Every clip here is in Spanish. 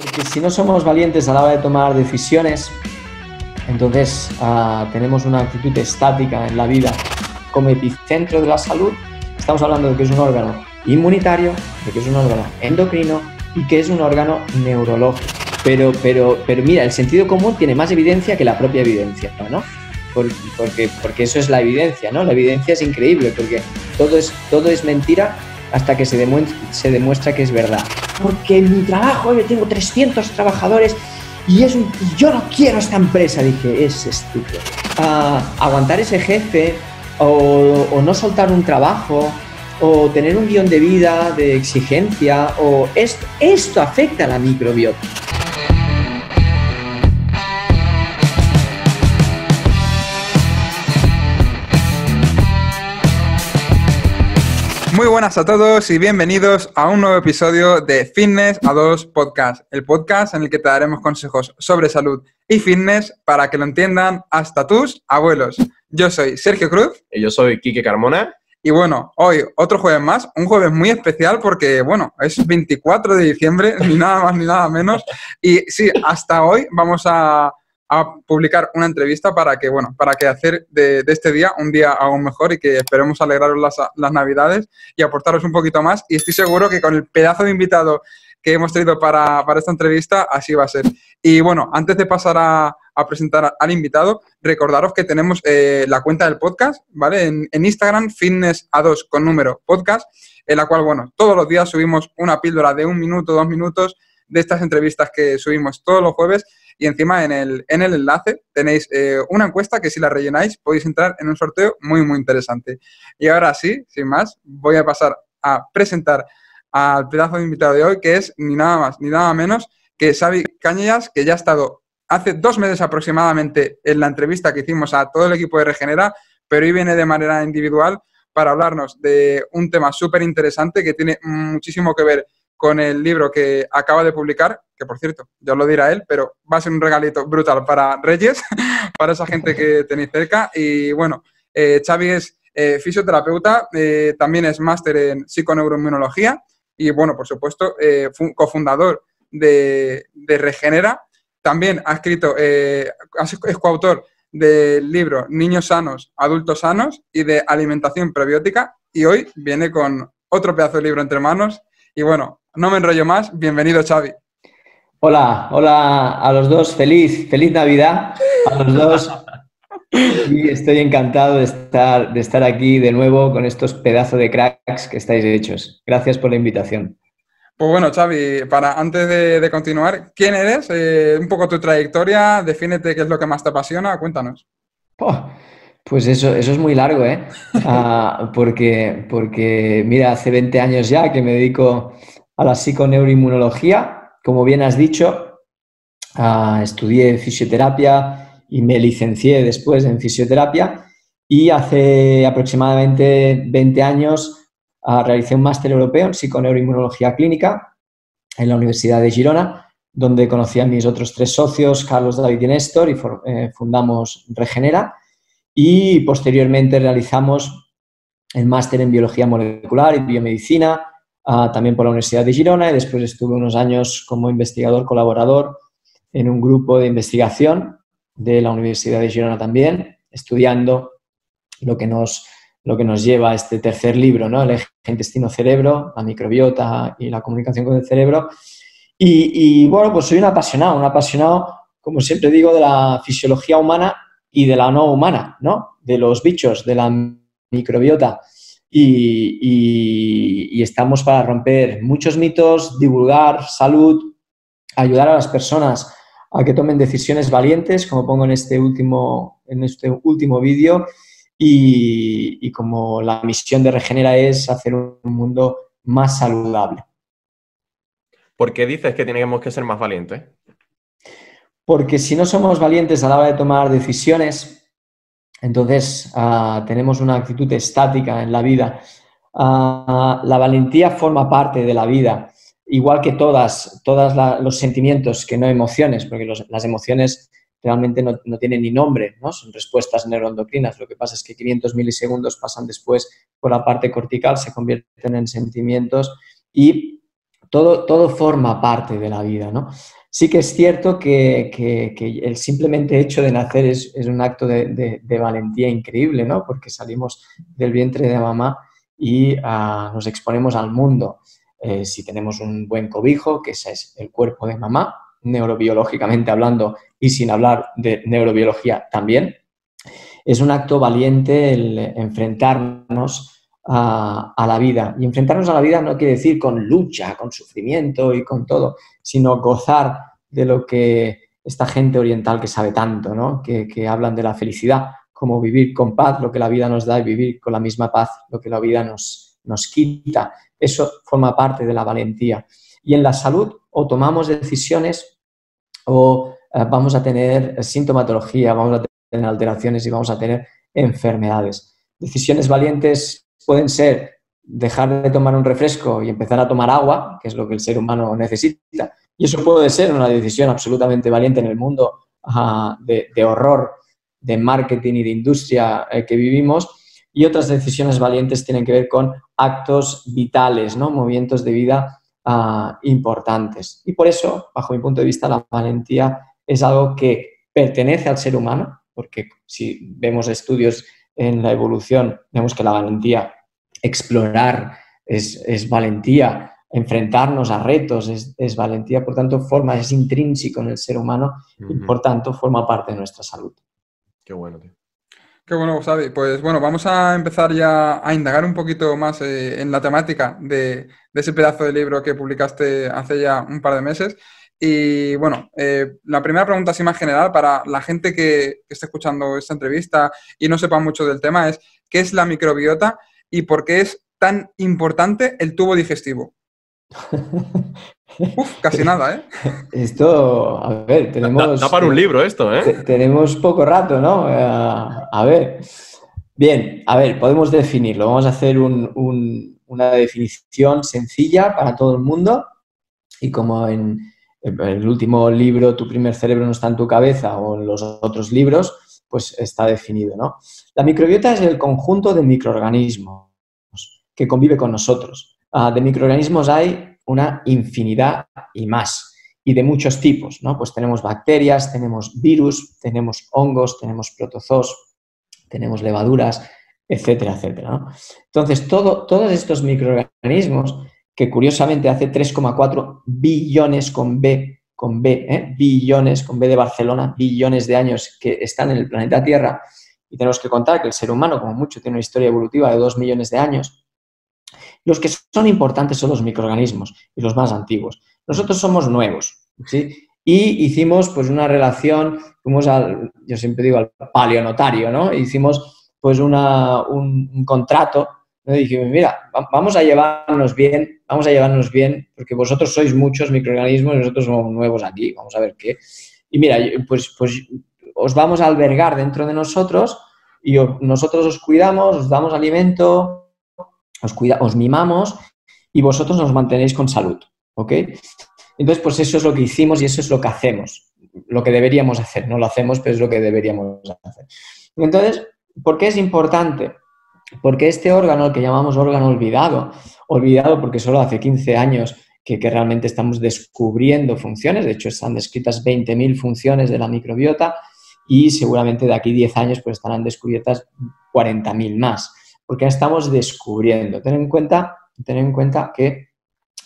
Porque si no somos valientes a la hora de tomar decisiones, entonces tenemos una actitud estática en la vida. Como epicentro de la salud, estamos hablando de que es un órgano inmunitario, de que es un órgano endocrino y que es un órgano neurológico. Pero mira, el sentido común tiene más evidencia que la propia evidencia, ¿no? Porque eso es la evidencia, ¿no? La evidencia es increíble, porque todo es mentira hasta que se demuestra que es verdad. Porque en mi trabajo yo tengo 300 trabajadores y yo no quiero esta empresa. Dije, es estúpido. Aguantar ese jefe o no soltar un trabajo o tener un guión de vida, de exigencia, o esto afecta a la microbiota. Muy buenas a todos y bienvenidos a un nuevo episodio de Fitness a 2 Podcast, el podcast en el que te daremos consejos sobre salud y fitness para que lo entiendan hasta tus abuelos. Yo soy Sergio Cruz. Y yo soy Quique Carmona. Y bueno, hoy otro jueves más, un jueves muy especial porque, bueno, es 24 de diciembre, ni nada más ni nada menos. Y sí, hasta hoy vamos a publicar una entrevista para que hacer de este día un día aún mejor y que esperemos alegraros las Navidades y aportaros un poquito más. Y estoy seguro que con el pedazo de invitado que hemos tenido para esta entrevista, así va a ser. Y bueno, antes de pasar a presentar al invitado, recordaros que tenemos la cuenta del podcast, ¿vale? En Instagram, Fitness A2 con número podcast, en la cual, bueno, todos los días subimos una píldora de 1 minuto, 2 minutos de estas entrevistas que subimos todos los jueves. Y encima en el enlace tenéis una encuesta que si la rellenáis podéis entrar en un sorteo muy, muy interesante. Y ahora sí, sin más, voy a pasar a presentar al pedazo de invitado de hoy, que es ni nada más ni nada menos que Xavi Cañellas, que ya ha estado hace 2 meses aproximadamente en la entrevista que hicimos a todo el equipo de Regenera, pero hoy viene de manera individual para hablarnos de un tema súper interesante que tiene muchísimo que ver con el libro que acaba de publicar, que por cierto, ya os lo dirá él, pero va a ser un regalito brutal para Reyes, para esa gente que tenéis cerca. Y bueno, Xavi es fisioterapeuta, también es máster en psiconeuroinmunología y bueno, por supuesto, cofundador de Regenera. También ha escrito, es coautor del libro Niños sanos, adultos sanos y de alimentación prebiótica, y hoy viene con otro pedazo de libro entre manos. Y bueno, no me enrollo más. Bienvenido, Xavi. Hola a los dos. Feliz Navidad a los dos. Y estoy encantado de estar aquí de nuevo con estos pedazos de cracks que estáis hechos. Gracias por la invitación. Pues bueno, Xavi, antes de continuar, ¿quién eres? Un poco tu trayectoria, defínete qué es lo que más te apasiona, cuéntanos. Pues eso es muy largo, ¿eh? Porque mira, hace 20 años ya que me dedico a la psiconeuroinmunología. Como bien has dicho, estudié fisioterapia y me licencié después en fisioterapia, y hace aproximadamente 20 años realicé un máster europeo en psiconeuroinmunología clínica en la Universidad de Girona, donde conocí a mis otros 3 socios, Carlos, David y Néstor, y fundamos Regenera. Y posteriormente realizamos el máster en biología molecular y biomedicina, también por la Universidad de Girona, y después estuve unos años como investigador colaborador en un grupo de investigación de la Universidad de Girona también, estudiando lo que nos lleva a este tercer libro, ¿no? El eje intestino-cerebro, la microbiota y la comunicación con el cerebro. Y bueno, pues soy un apasionado, como siempre digo, de la fisiología humana y de la no humana, ¿no? De los bichos, de la microbiota. Y estamos para romper muchos mitos, divulgar salud, ayudar a las personas a que tomen decisiones valientes, como pongo en este último vídeo, y como la misión de Regenera es hacer un mundo más saludable. ¿Por qué dices que tenemos que ser más valientes? Porque si no somos valientes a la hora de tomar decisiones, entonces tenemos una actitud estática en la vida. La valentía forma parte de la vida, igual que todos los sentimientos, que no emociones, porque las emociones realmente no tienen ni nombre, ¿no? Son respuestas neuroendocrinas. Lo que pasa es que 500 milisegundos pasan después por la parte cortical, se convierten en sentimientos y todo forma parte de la vida, ¿no? Sí que es cierto que el simplemente hecho de nacer es un acto de valentía increíble, ¿no? Porque salimos del vientre de mamá y nos exponemos al mundo. Si tenemos un buen cobijo, que ese es el cuerpo de mamá, neurobiológicamente hablando y sin hablar de neurobiología también, es un acto valiente el enfrentarnos a la vida. Y enfrentarnos a la vida no quiere decir con lucha, con sufrimiento y con todo, sino gozar de lo que esta gente oriental que sabe tanto, ¿no? Que hablan de la felicidad, como vivir con paz, lo que la vida nos da, y vivir con la misma paz, lo que la vida nos quita. Eso forma parte de la valentía. Y en la salud, o tomamos decisiones o vamos a tener sintomatología, vamos a tener alteraciones y vamos a tener enfermedades. Decisiones valientes pueden ser dejar de tomar un refresco y empezar a tomar agua, que es lo que el ser humano necesita. Y eso puede ser una decisión absolutamente valiente en el mundo de horror, de marketing y de industria que vivimos. Y otras decisiones valientes tienen que ver con actos vitales, ¿no? Movimientos de vida importantes. Y por eso, bajo mi punto de vista, la valentía es algo que pertenece al ser humano, porque si vemos estudios en la evolución, vemos que la valentía, explorar es valentía, enfrentarnos a retos es valentía, por tanto, es intrínseco en el ser humano y por tanto forma parte de nuestra salud. Qué bueno, tío. Qué bueno, Xavi. Pues bueno, vamos a empezar ya a indagar un poquito más en la temática de ese pedazo de libro que publicaste hace ya un par de meses. Y bueno, la primera pregunta así más general para la gente que esté escuchando esta entrevista y no sepa mucho del tema es ¿qué es la microbiota y por qué es tan importante el tubo digestivo? Uf, casi nada, ¿eh? Esto, a ver, tenemos... Da para un libro esto, ¿eh? Tenemos poco rato, ¿no? A ver. Bien, a ver, podemos definirlo. Vamos a hacer una definición sencilla para todo el mundo y como en el último libro, Tu primer cerebro no está en tu cabeza, o en los otros libros, pues está definido, ¿no? La microbiota es el conjunto de microorganismos que convive con nosotros. De microorganismos hay una infinidad y más, y de muchos tipos, ¿no? Pues tenemos bacterias, tenemos virus, tenemos hongos, tenemos protozoos, tenemos levaduras, etcétera, etcétera, ¿no? Entonces, todos estos microorganismos, que curiosamente hace 3,4 billones con B, billones con B de Barcelona, billones de años que están en el planeta Tierra, y tenemos que contar que el ser humano, como mucho, tiene una historia evolutiva de 2 millones de años. Los que son importantes son los microorganismos y los más antiguos. Nosotros somos nuevos, ¿sí? Y hicimos pues una relación, yo siempre digo al paleonotario, ¿no? Hicimos pues un contrato, ¿no? Y dijimos, mira, vamos a llevarnos bien, porque vosotros sois muchos microorganismos y nosotros somos nuevos aquí, vamos a ver qué. Y mira, pues os vamos a albergar dentro de nosotros y nosotros os cuidamos, os damos alimento, os mimamos y vosotros nos mantenéis con salud, ¿ok? Entonces, pues eso es lo que hicimos y eso es lo que hacemos, lo que deberíamos hacer. No lo hacemos, pero es lo que deberíamos hacer. Entonces, ¿por qué es importante? Porque este órgano, el que llamamos órgano olvidado porque solo hace 15 años que realmente estamos descubriendo funciones, de hecho están descritas 20.000 funciones de la microbiota y seguramente de aquí 10 años pues estarán descubiertas 40.000 más. Porque estamos descubriendo. Ten en cuenta que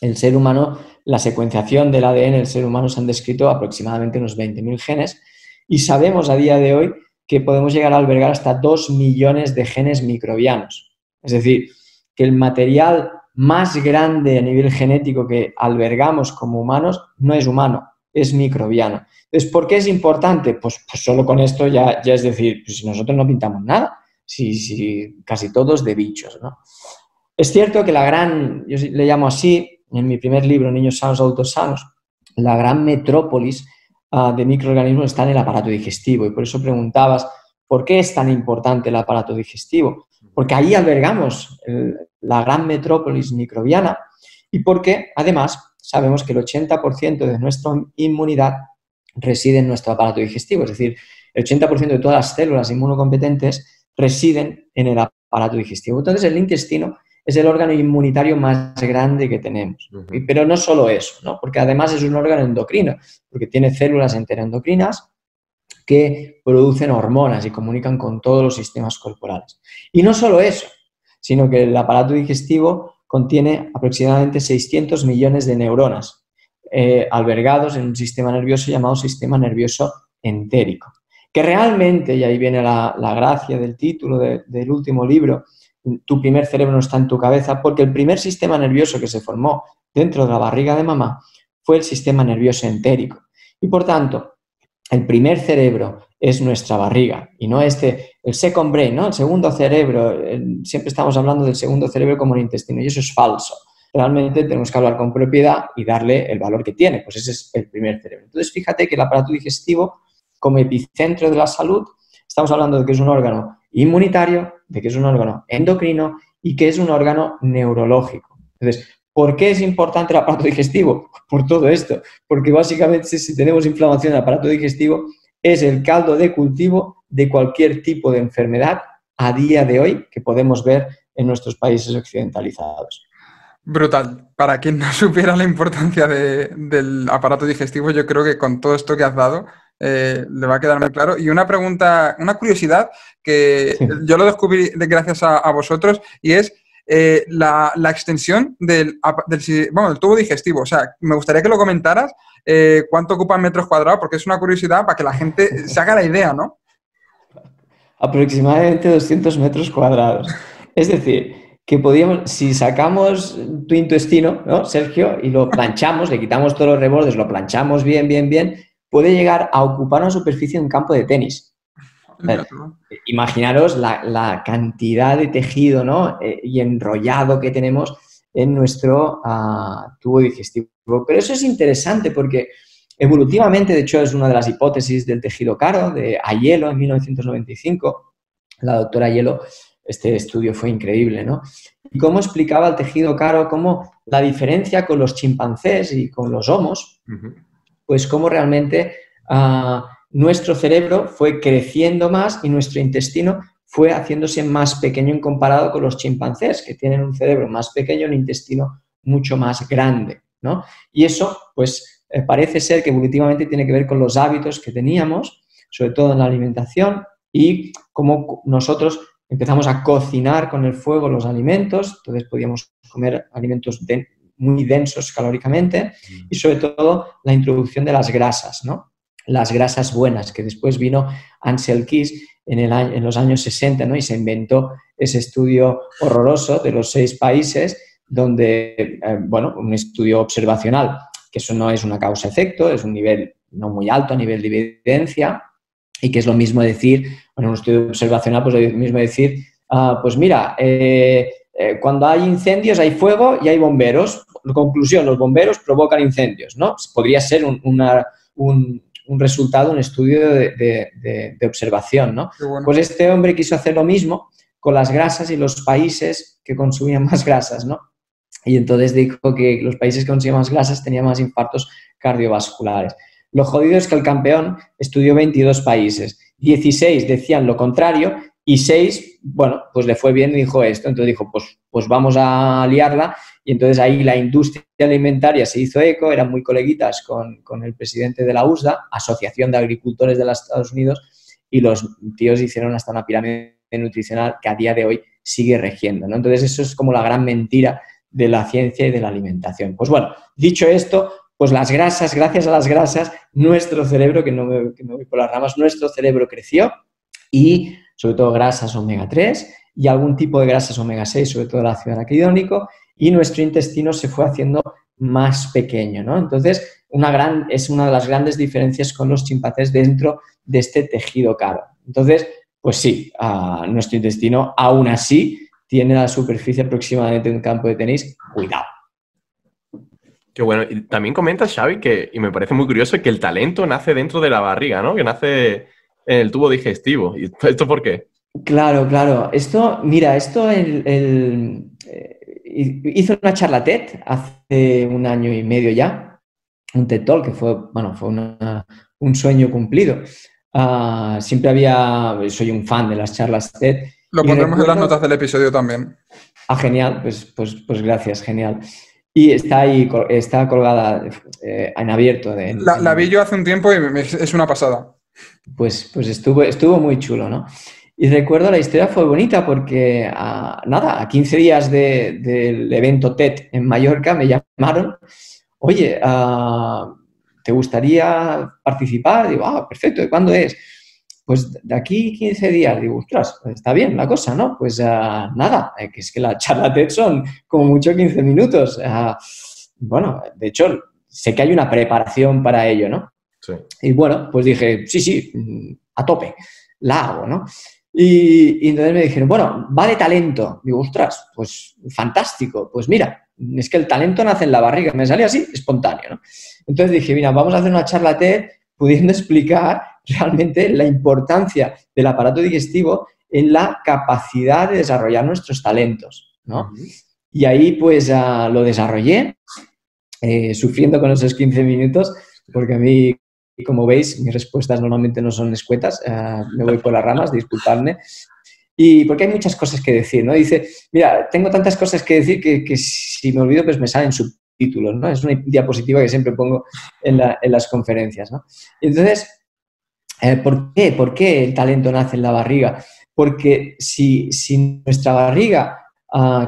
el ser humano, la secuenciación del ADN del ser humano se han descrito aproximadamente unos 20.000 genes y sabemos a día de hoy que podemos llegar a albergar hasta 2 millones de genes microbianos. Es decir, que el material más grande a nivel genético que albergamos como humanos no es humano, es microbiano. Entonces, ¿por qué es importante? Pues solo con esto ya es decir, pues si nosotros no pintamos nada. Sí, casi todos de bichos, ¿no? Es cierto que yo le llamo así, en mi primer libro, Niños sanos, adultos sanos, la gran metrópolis de microorganismos está en el aparato digestivo y por eso preguntabas, ¿por qué es tan importante el aparato digestivo? Porque ahí albergamos la gran metrópolis microbiana y porque, además, sabemos que el 80% de nuestra inmunidad reside en nuestro aparato digestivo, es decir, el 80% de todas las células inmunocompetentes residen en el aparato digestivo. Entonces, el intestino es el órgano inmunitario más grande que tenemos. Pero no solo eso, ¿no? Porque además es un órgano endocrino, porque tiene células enteroendocrinas que producen hormonas y comunican con todos los sistemas corporales. Y no solo eso, sino que el aparato digestivo contiene aproximadamente 600 millones de neuronas albergados en un sistema nervioso llamado sistema nervioso entérico. Que realmente, y ahí viene la gracia del título del último libro, tu primer cerebro no está en tu cabeza, porque el primer sistema nervioso que se formó dentro de la barriga de mamá fue el sistema nervioso entérico. Y por tanto, el primer cerebro es nuestra barriga y no el second brain, ¿no? El segundo cerebro. Siempre estamos hablando del segundo cerebro como el intestino y eso es falso. Realmente tenemos que hablar con propiedad y darle el valor que tiene, pues ese es el primer cerebro. Entonces, fíjate que el aparato digestivo, como epicentro de la salud, estamos hablando de que es un órgano inmunitario, de que es un órgano endocrino y que es un órgano neurológico. Entonces, ¿por qué es importante el aparato digestivo? Por todo esto, porque básicamente si tenemos inflamación del aparato digestivo es el caldo de cultivo de cualquier tipo de enfermedad a día de hoy que podemos ver en nuestros países occidentalizados. Brutal. Para quien no supiera la importancia del aparato digestivo, yo creo que con todo esto que has dado le va a quedar muy claro. Y una pregunta, una curiosidad que sí, yo lo descubrí gracias a vosotros y es la extensión del tubo digestivo. O sea, me gustaría que lo comentaras, cuánto ocupa en metros cuadrados, porque es una curiosidad para que la gente se haga la idea, ¿no? Aproximadamente 200 metros cuadrados. Es decir, que podíamos, si sacamos tu intestino, ¿no, Sergio? Y lo planchamos, le quitamos todos los rebordes, lo planchamos bien, puede llegar a ocupar una superficie de un campo de tenis. Imaginaros la cantidad de tejido, ¿no? Y enrollado que tenemos en nuestro tubo digestivo. Pero eso es interesante porque evolutivamente, de hecho, es una de las hipótesis del tejido caro de Aiello en 1995. La doctora Aiello, este estudio fue increíble, ¿no? Y cómo explicaba el tejido caro, cómo la diferencia con los chimpancés y con los homos, pues cómo realmente nuestro cerebro fue creciendo más y nuestro intestino fue haciéndose más pequeño en comparado con los chimpancés, que tienen un cerebro más pequeño y un intestino mucho más grande, ¿no? Y eso, pues, parece ser que evolutivamente tiene que ver con los hábitos que teníamos, sobre todo en la alimentación, y cómo nosotros empezamos a cocinar con el fuego los alimentos, entonces podíamos comer alimentos muy densos calóricamente, y sobre todo la introducción de las grasas, ¿no? Las grasas buenas, que después vino Ansel Keys en los años 60, ¿no? Y se inventó ese estudio horroroso de los 6 países donde, un estudio observacional, que eso no es una causa-efecto, es un nivel no muy alto a nivel de evidencia, y que es lo mismo decir, un estudio observacional, pues es lo mismo decir, pues mira, cuando hay incendios hay fuego y hay bomberos. Conclusión, los bomberos provocan incendios, ¿no? Podría ser un resultado, un estudio de observación, ¿no? Bueno. Pues este hombre quiso hacer lo mismo con las grasas y los países que consumían más grasas, ¿no? Y entonces dijo que los países que consumían más grasas tenían más infartos cardiovasculares. Lo jodido es que el campeón estudió 22 países, 16 decían lo contrario y 6, pues le fue bien y dijo esto. Entonces dijo, pues vamos a liarla. Y entonces ahí la industria alimentaria se hizo eco, eran muy coleguitas con el presidente de la USDA, Asociación de Agricultores de los Estados Unidos, y los tíos hicieron hasta una pirámide nutricional que a día de hoy sigue regiendo, ¿no? Entonces eso es como la gran mentira de la ciencia y de la alimentación. Pues bueno, dicho esto, pues las grasas, gracias a las grasas, nuestro cerebro, que no me voy por las ramas, nuestro cerebro creció y sobre todo grasas omega 3 y algún tipo de grasas omega 6, sobre todo el ácido araquidónico, y nuestro intestino se fue haciendo más pequeño, ¿no? Entonces, es una de las grandes diferencias con los chimpancés dentro de este tejido caro. Entonces, pues sí, nuestro intestino aún así tiene la superficie aproximadamente de un campo de tenis. Cuidado. Qué bueno. Y también comentas, Xavi, y me parece muy curioso, que el talento nace dentro de la barriga, ¿no? Que nace en el tubo digestivo. ¿Y esto por qué? Claro. Esto hizo una charla TED hace 1 año y medio ya, un TED Talk que fue un sueño cumplido. Soy un fan de las charlas TED Lo Y pondremos en las recuerdo... notas del episodio también. Ah, genial, pues gracias, genial. Y está ahí, está colgada en abierto. La vi yo hace un tiempo y es una pasada. Pues estuvo muy chulo, ¿no? Y recuerdo la historia fue bonita porque, a 15 días del evento TED en Mallorca me llamaron, oye, ¿te gustaría participar? Digo, perfecto, ¿y cuándo es? Pues de aquí 15 días. Digo, ostras, está bien la cosa, ¿no? Pues nada, que es que la charla TED son como mucho 15 minutos. Bueno, de hecho, sé que hay una preparación para ello, ¿no? Sí. Y bueno, pues dije, sí, a tope, la hago, ¿no? Y entonces me dijeron, bueno, va de talento. Digo, ostras, pues fantástico. Pues mira, es que el talento nace en la barriga. Me salió así, espontáneo, ¿no? Entonces dije, mira, vamos a hacer una charla TED pudiendo explicar realmente la importancia del aparato digestivo en la capacidad de desarrollar nuestros talentos, ¿no? Y ahí pues lo desarrollé, sufriendo con esos 15 minutos, porque a mí, como veis, mis respuestas normalmente no son escuetas, me voy por las ramas, disculpadme. Y porque hay muchas cosas que decir, ¿no? Dice, mira, tengo tantas cosas que decir que si me olvido, pues me salen subtítulos, ¿no? Es una diapositiva que siempre pongo en las conferencias, ¿no? Entonces, ¿por qué? ¿Por qué el talento nace en la barriga? Porque si nuestra barriga,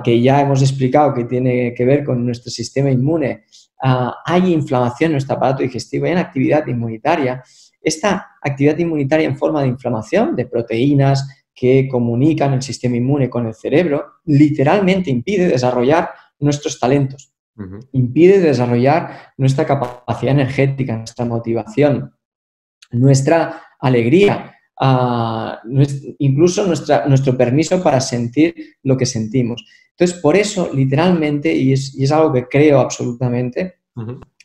que ya hemos explicado que tiene que ver con nuestro sistema inmune, hay inflamación en nuestro aparato digestivo, hay una actividad inmunitaria, esta actividad inmunitaria en forma de inflamación, de proteínas que comunican el sistema inmune con el cerebro, literalmente impide desarrollar nuestros talentos, impide desarrollar nuestra capacidad energética, nuestra motivación, nuestra alegría, incluso nuestro permiso para sentir lo que sentimos. Entonces, por eso, literalmente, y es algo que creo absolutamente,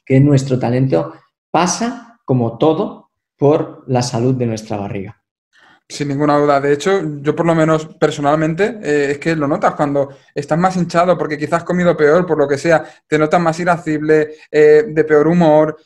que nuestro talento pasa, como todo, por la salud de nuestra barriga. Sin ninguna duda. De hecho, yo por lo menos personalmente, es que lo notas cuando estás más hinchado porque quizás has comido peor, por lo que sea, te notas más irascible, de peor humor,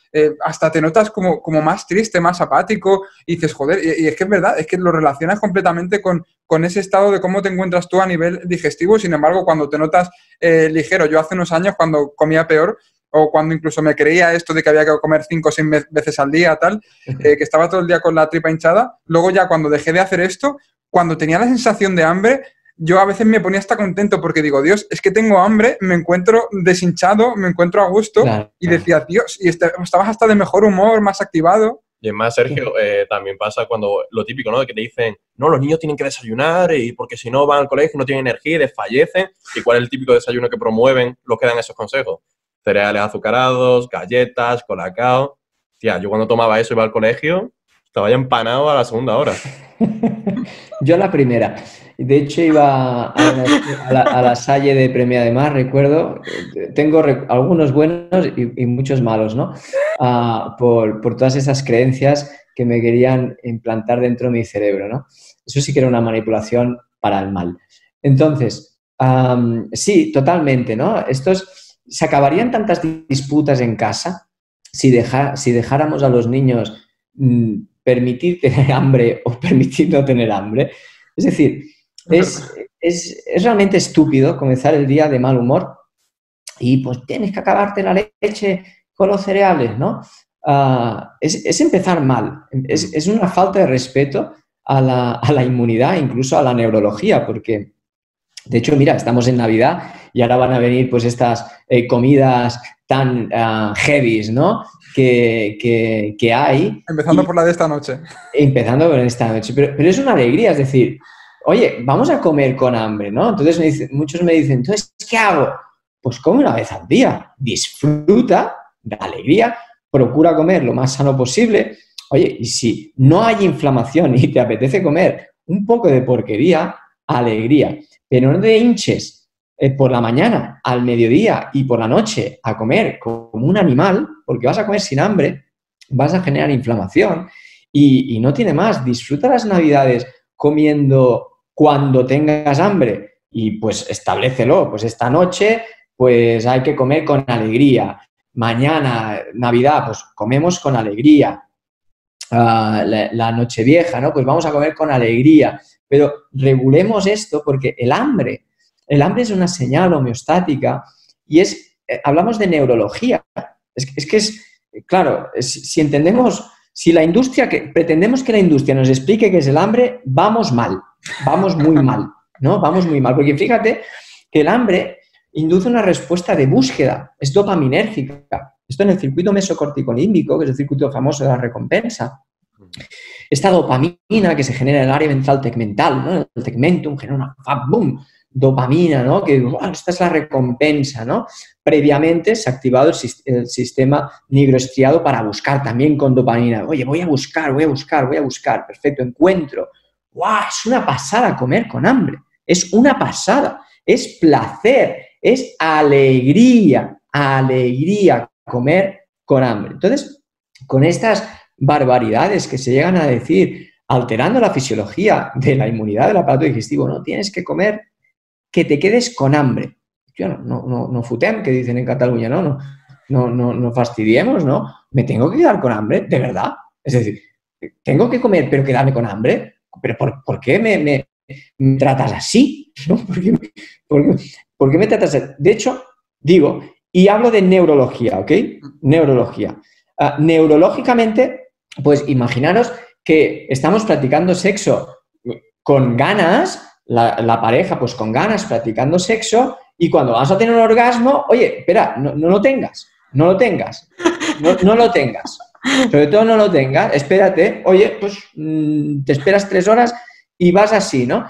hasta te notas como más triste, más apático y dices, joder, y es que es verdad, es que lo relacionas completamente con ese estado de cómo te encuentras tú a nivel digestivo. Sin embargo, cuando te notas ligero, yo hace unos años cuando comía peor, o cuando incluso me creía esto de que había que comer 5 o 6 veces al día, tal, que estaba todo el día con la tripa hinchada. Luego ya cuando dejé de hacer esto, cuando tenía la sensación de hambre, yo a veces me ponía hasta contento porque digo, Dios, es que tengo hambre, me encuentro deshinchado, me encuentro a gusto, claro. Y decía, Dios, y estabas hasta de mejor humor, más activado. Y es más, Sergio, también pasa cuando lo típico, ¿no? De que te dicen, no, los niños tienen que desayunar y porque si no van al colegio no tienen energía y desfallecen. ¿Y cuál es el típico desayuno que promueven los que dan esos consejos? Cereales azucarados, galletas, colacao. Tía, yo cuando tomaba eso iba al colegio, estaba ya empanado a la segunda hora. Yo a la primera. De hecho, iba a la Salle de Premià de Mar, recuerdo. Tengo algunos buenos y muchos malos, ¿no? Por todas esas creencias que me querían implantar dentro de mi cerebro, ¿no? Eso sí que era una manipulación para el mal. Entonces, sí, totalmente, ¿no? Se acabarían tantas disputas en casa si dejáramos a los niños permitir tener hambre o permitir no tener hambre. Es decir, es realmente estúpido comenzar el día de mal humor y pues tienes que acabarte la leche con los cereales, ¿no? Es empezar mal, es una falta de respeto a la inmunidad, incluso a la neurología, porque de hecho, mira, estamos en Navidad y ahora van a venir pues estas comidas tan heavies, ¿no? Que hay. Empezando por la de esta noche. Empezando por esta noche. Pero es una alegría, es decir, oye, vamos a comer con hambre, ¿no? Entonces muchos me dicen, entonces, ¿qué hago? Pues come una vez al día, disfruta de alegría, procura comer lo más sano posible. Oye, y si no hay inflamación y te apetece comer un poco de porquería, alegría. Pero no te hinches por la mañana, al mediodía y por la noche a comer como un animal, porque vas a comer sin hambre, vas a generar inflamación y no tiene más. Disfruta las Navidades comiendo cuando tengas hambre y pues establécelo. Pues esta noche pues hay que comer con alegría. Mañana, Navidad, pues comemos con alegría. La Nochevieja, ¿no? Pues vamos a comer con alegría. pero regulemos esto porque el hambre es una señal homeostática y hablamos de neurología. Claro, si entendemos, si la industria, pretendemos que la industria nos explique qué es el hambre, vamos mal, vamos muy mal, ¿no? Vamos muy mal, porque fíjate que el hambre induce una respuesta de búsqueda, es dopaminérgica. Esto en el circuito mesocorticolímbico, que es el circuito famoso de la recompensa. Esta dopamina que se genera en el área ventral tegmental, ¿no? El tegmentum genera una boom, dopamina, ¿no? Que esta es la recompensa, ¿no? Previamente se ha activado el sistema nigroestriado para buscar también con dopamina. Oye, voy a buscar. Perfecto, encuentro. ¡Guau! Es una pasada comer con hambre. Es una pasada. Es placer. Es alegría comer con hambre. Entonces, con estas barbaridades que se llegan a decir, alterando la fisiología de la inmunidad del aparato digestivo, no tienes que comer que te quedes con hambre. Yo no futem, que dicen en Cataluña, no fastidiemos, ¿no? Me tengo que quedar con hambre, de verdad. Es decir, tengo que comer pero quedarme con hambre. ¿Pero por qué me tratas así? ¿No? ¿Por qué me tratas así? De hecho, digo, y hablo de neurología, ¿ok? Neurología. Neurológicamente, pues imaginaros que estamos practicando sexo con ganas, la pareja pues con ganas practicando sexo, y cuando vas a tener un orgasmo, oye, espera, no lo tengas. Sobre todo no lo tengas, espérate, oye, pues te esperas 3 horas y vas así, ¿no?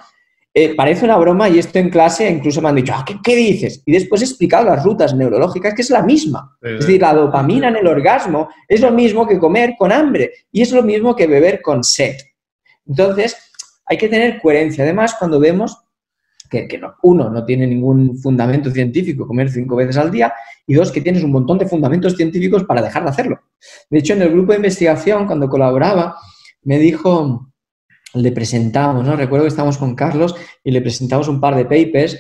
Parece una broma y esto en clase incluso me han dicho, ¿qué dices? Y después he explicado las rutas neurológicas, que es la misma. Es decir, la dopamina en el orgasmo es lo mismo que comer con hambre y es lo mismo que beber con sed. Entonces, hay que tener coherencia. Además, cuando vemos que uno, no tiene ningún fundamento científico comer 5 veces al día, y 2, que tienes un montón de fundamentos científicos para dejar de hacerlo. De hecho, en el grupo de investigación, cuando colaboraba, me dijo, le presentamos, ¿no? Recuerdo que estábamos con Carlos y le presentamos un par de papers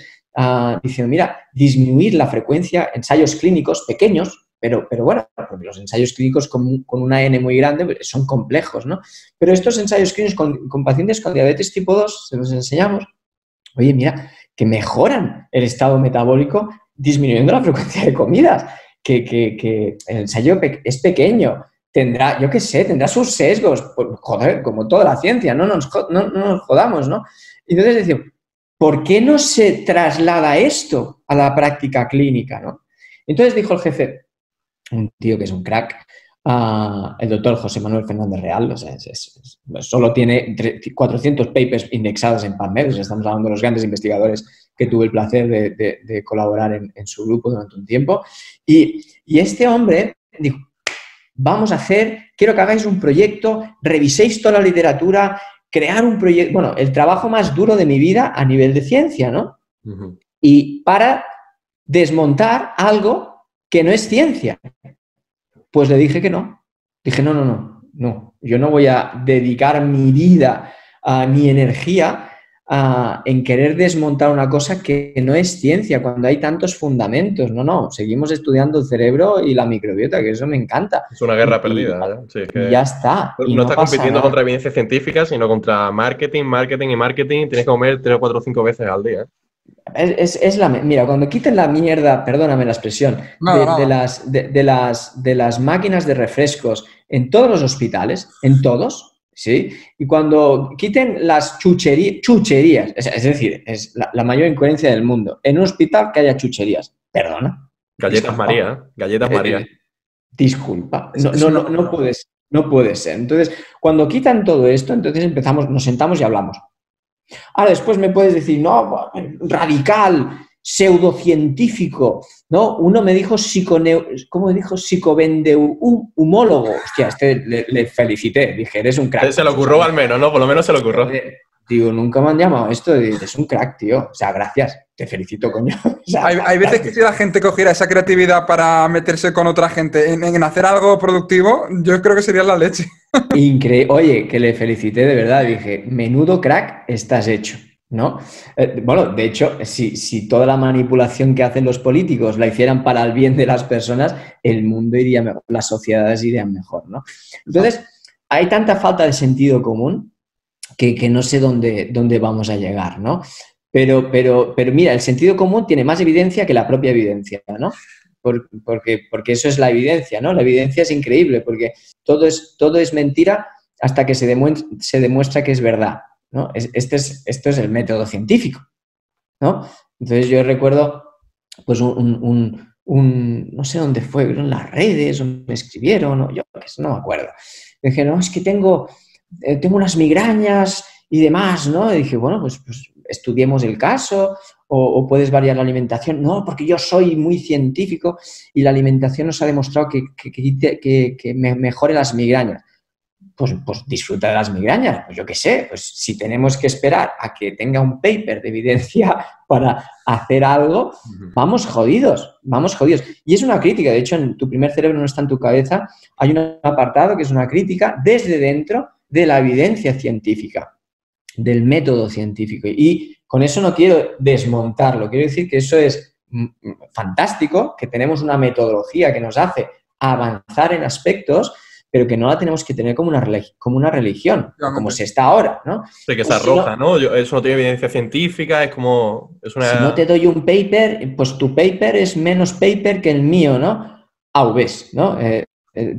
diciendo, mira, disminuir la frecuencia, ensayos clínicos pequeños, pero bueno, porque los ensayos clínicos con una N muy grande son complejos, ¿no? Pero estos ensayos clínicos con pacientes con diabetes tipo 2, se los enseñamos. Oye, mira, que mejoran el estado metabólico disminuyendo la frecuencia de comidas, que el ensayo es pequeño, tendrá, yo qué sé, tendrá sus sesgos, pues, joder, como toda la ciencia, no nos jodamos, ¿no? Entonces decimos, ¿por qué no se traslada esto a la práctica clínica, ¿no? Entonces dijo el jefe, un tío que es un crack, el doctor José Manuel Fernández Real, o sea, solo tiene 400 papers indexados en PubMed, o sea, estamos hablando de los grandes investigadores que tuve el placer de colaborar en su grupo durante un tiempo. Y este hombre dijo, quiero que hagáis un proyecto, reviséis toda la literatura, crear un proyecto, bueno, el trabajo más duro de mi vida a nivel de ciencia, ¿no? Uh-huh. Y para desmontar algo que no es ciencia. Pues le dije que no. Dije, no. Yo no voy a dedicar mi vida, mi energía en querer desmontar una cosa que no es ciencia, cuando hay tantos fundamentos. No. Seguimos estudiando el cerebro y la microbiota, que eso me encanta. Es una guerra perdida, ¿eh? Sí, y ya está. No estás compitiendo contra evidencia científica, sino contra marketing. Tienes que comer 3, 4 o 5 veces al día. Mira, cuando quiten la mierda, perdóname la expresión, de las máquinas de refrescos en todos los hospitales, en todos, ¿sí? Y cuando quiten las chucherías, es decir, es la mayor incoherencia del mundo, en un hospital que haya chucherías, perdona. Galletas María. Disculpa, no puede ser. Entonces, cuando quitan todo esto, entonces nos sentamos y hablamos. Ahora, después me puedes decir, no, radical, pseudocientífico, ¿no? Uno me dijo psicovendeumólogo. Hostia, le felicité, dije, eres un crack. Se lo ocurrió al menos, ¿no? Por lo menos se lo ocurrió. Digo, nunca me han llamado esto, eres un crack, tío. O sea, gracias, te felicito, coño. O sea, hay veces que si la gente cogiera esa creatividad para meterse con otra gente en hacer algo productivo, yo creo que sería la leche. Increíble. Oye, que le felicité de verdad. Dije, menudo crack estás hecho, ¿no? Bueno, de hecho, si toda la manipulación que hacen los políticos la hicieran para el bien de las personas, el mundo iría mejor, las sociedades irían mejor, ¿no? Entonces, hay tanta falta de sentido común que no sé dónde vamos a llegar, ¿no? Pero mira, el sentido común tiene más evidencia que la propia evidencia, ¿no? Porque eso es la evidencia, ¿no? La evidencia es increíble porque todo es mentira hasta que se demuestra que es verdad, ¿no? Esto es el método científico, ¿no? Entonces yo recuerdo, pues, no sé dónde fue, en las redes, o me escribieron, o yo no me acuerdo. Me dije, no, es que tengo unas migrañas y demás, ¿no? Y dije, bueno, pues estudiemos el caso, o puedes variar la alimentación. No, porque yo soy muy científico y la alimentación nos ha demostrado que me mejore las migrañas. Pues disfruta de las migrañas, pues yo qué sé, pues si tenemos que esperar a que tenga un paper de evidencia para hacer algo, vamos jodidos. Y es una crítica, de hecho, en Tu primer cerebro no está en tu cabeza, hay un apartado que es una crítica desde dentro de la evidencia científica, del método científico. Y con eso no quiero desmontarlo, quiero decir que eso es fantástico, que tenemos una metodología que nos hace avanzar en aspectos, pero que no la tenemos que tener como una religión, como se está ahora, ¿no? Sí, que se arroja, ¿no? Eso no tiene evidencia científica, es como... Si no te doy un paper, pues tu paper es menos paper que el mío, ¿no? ves, ¿no?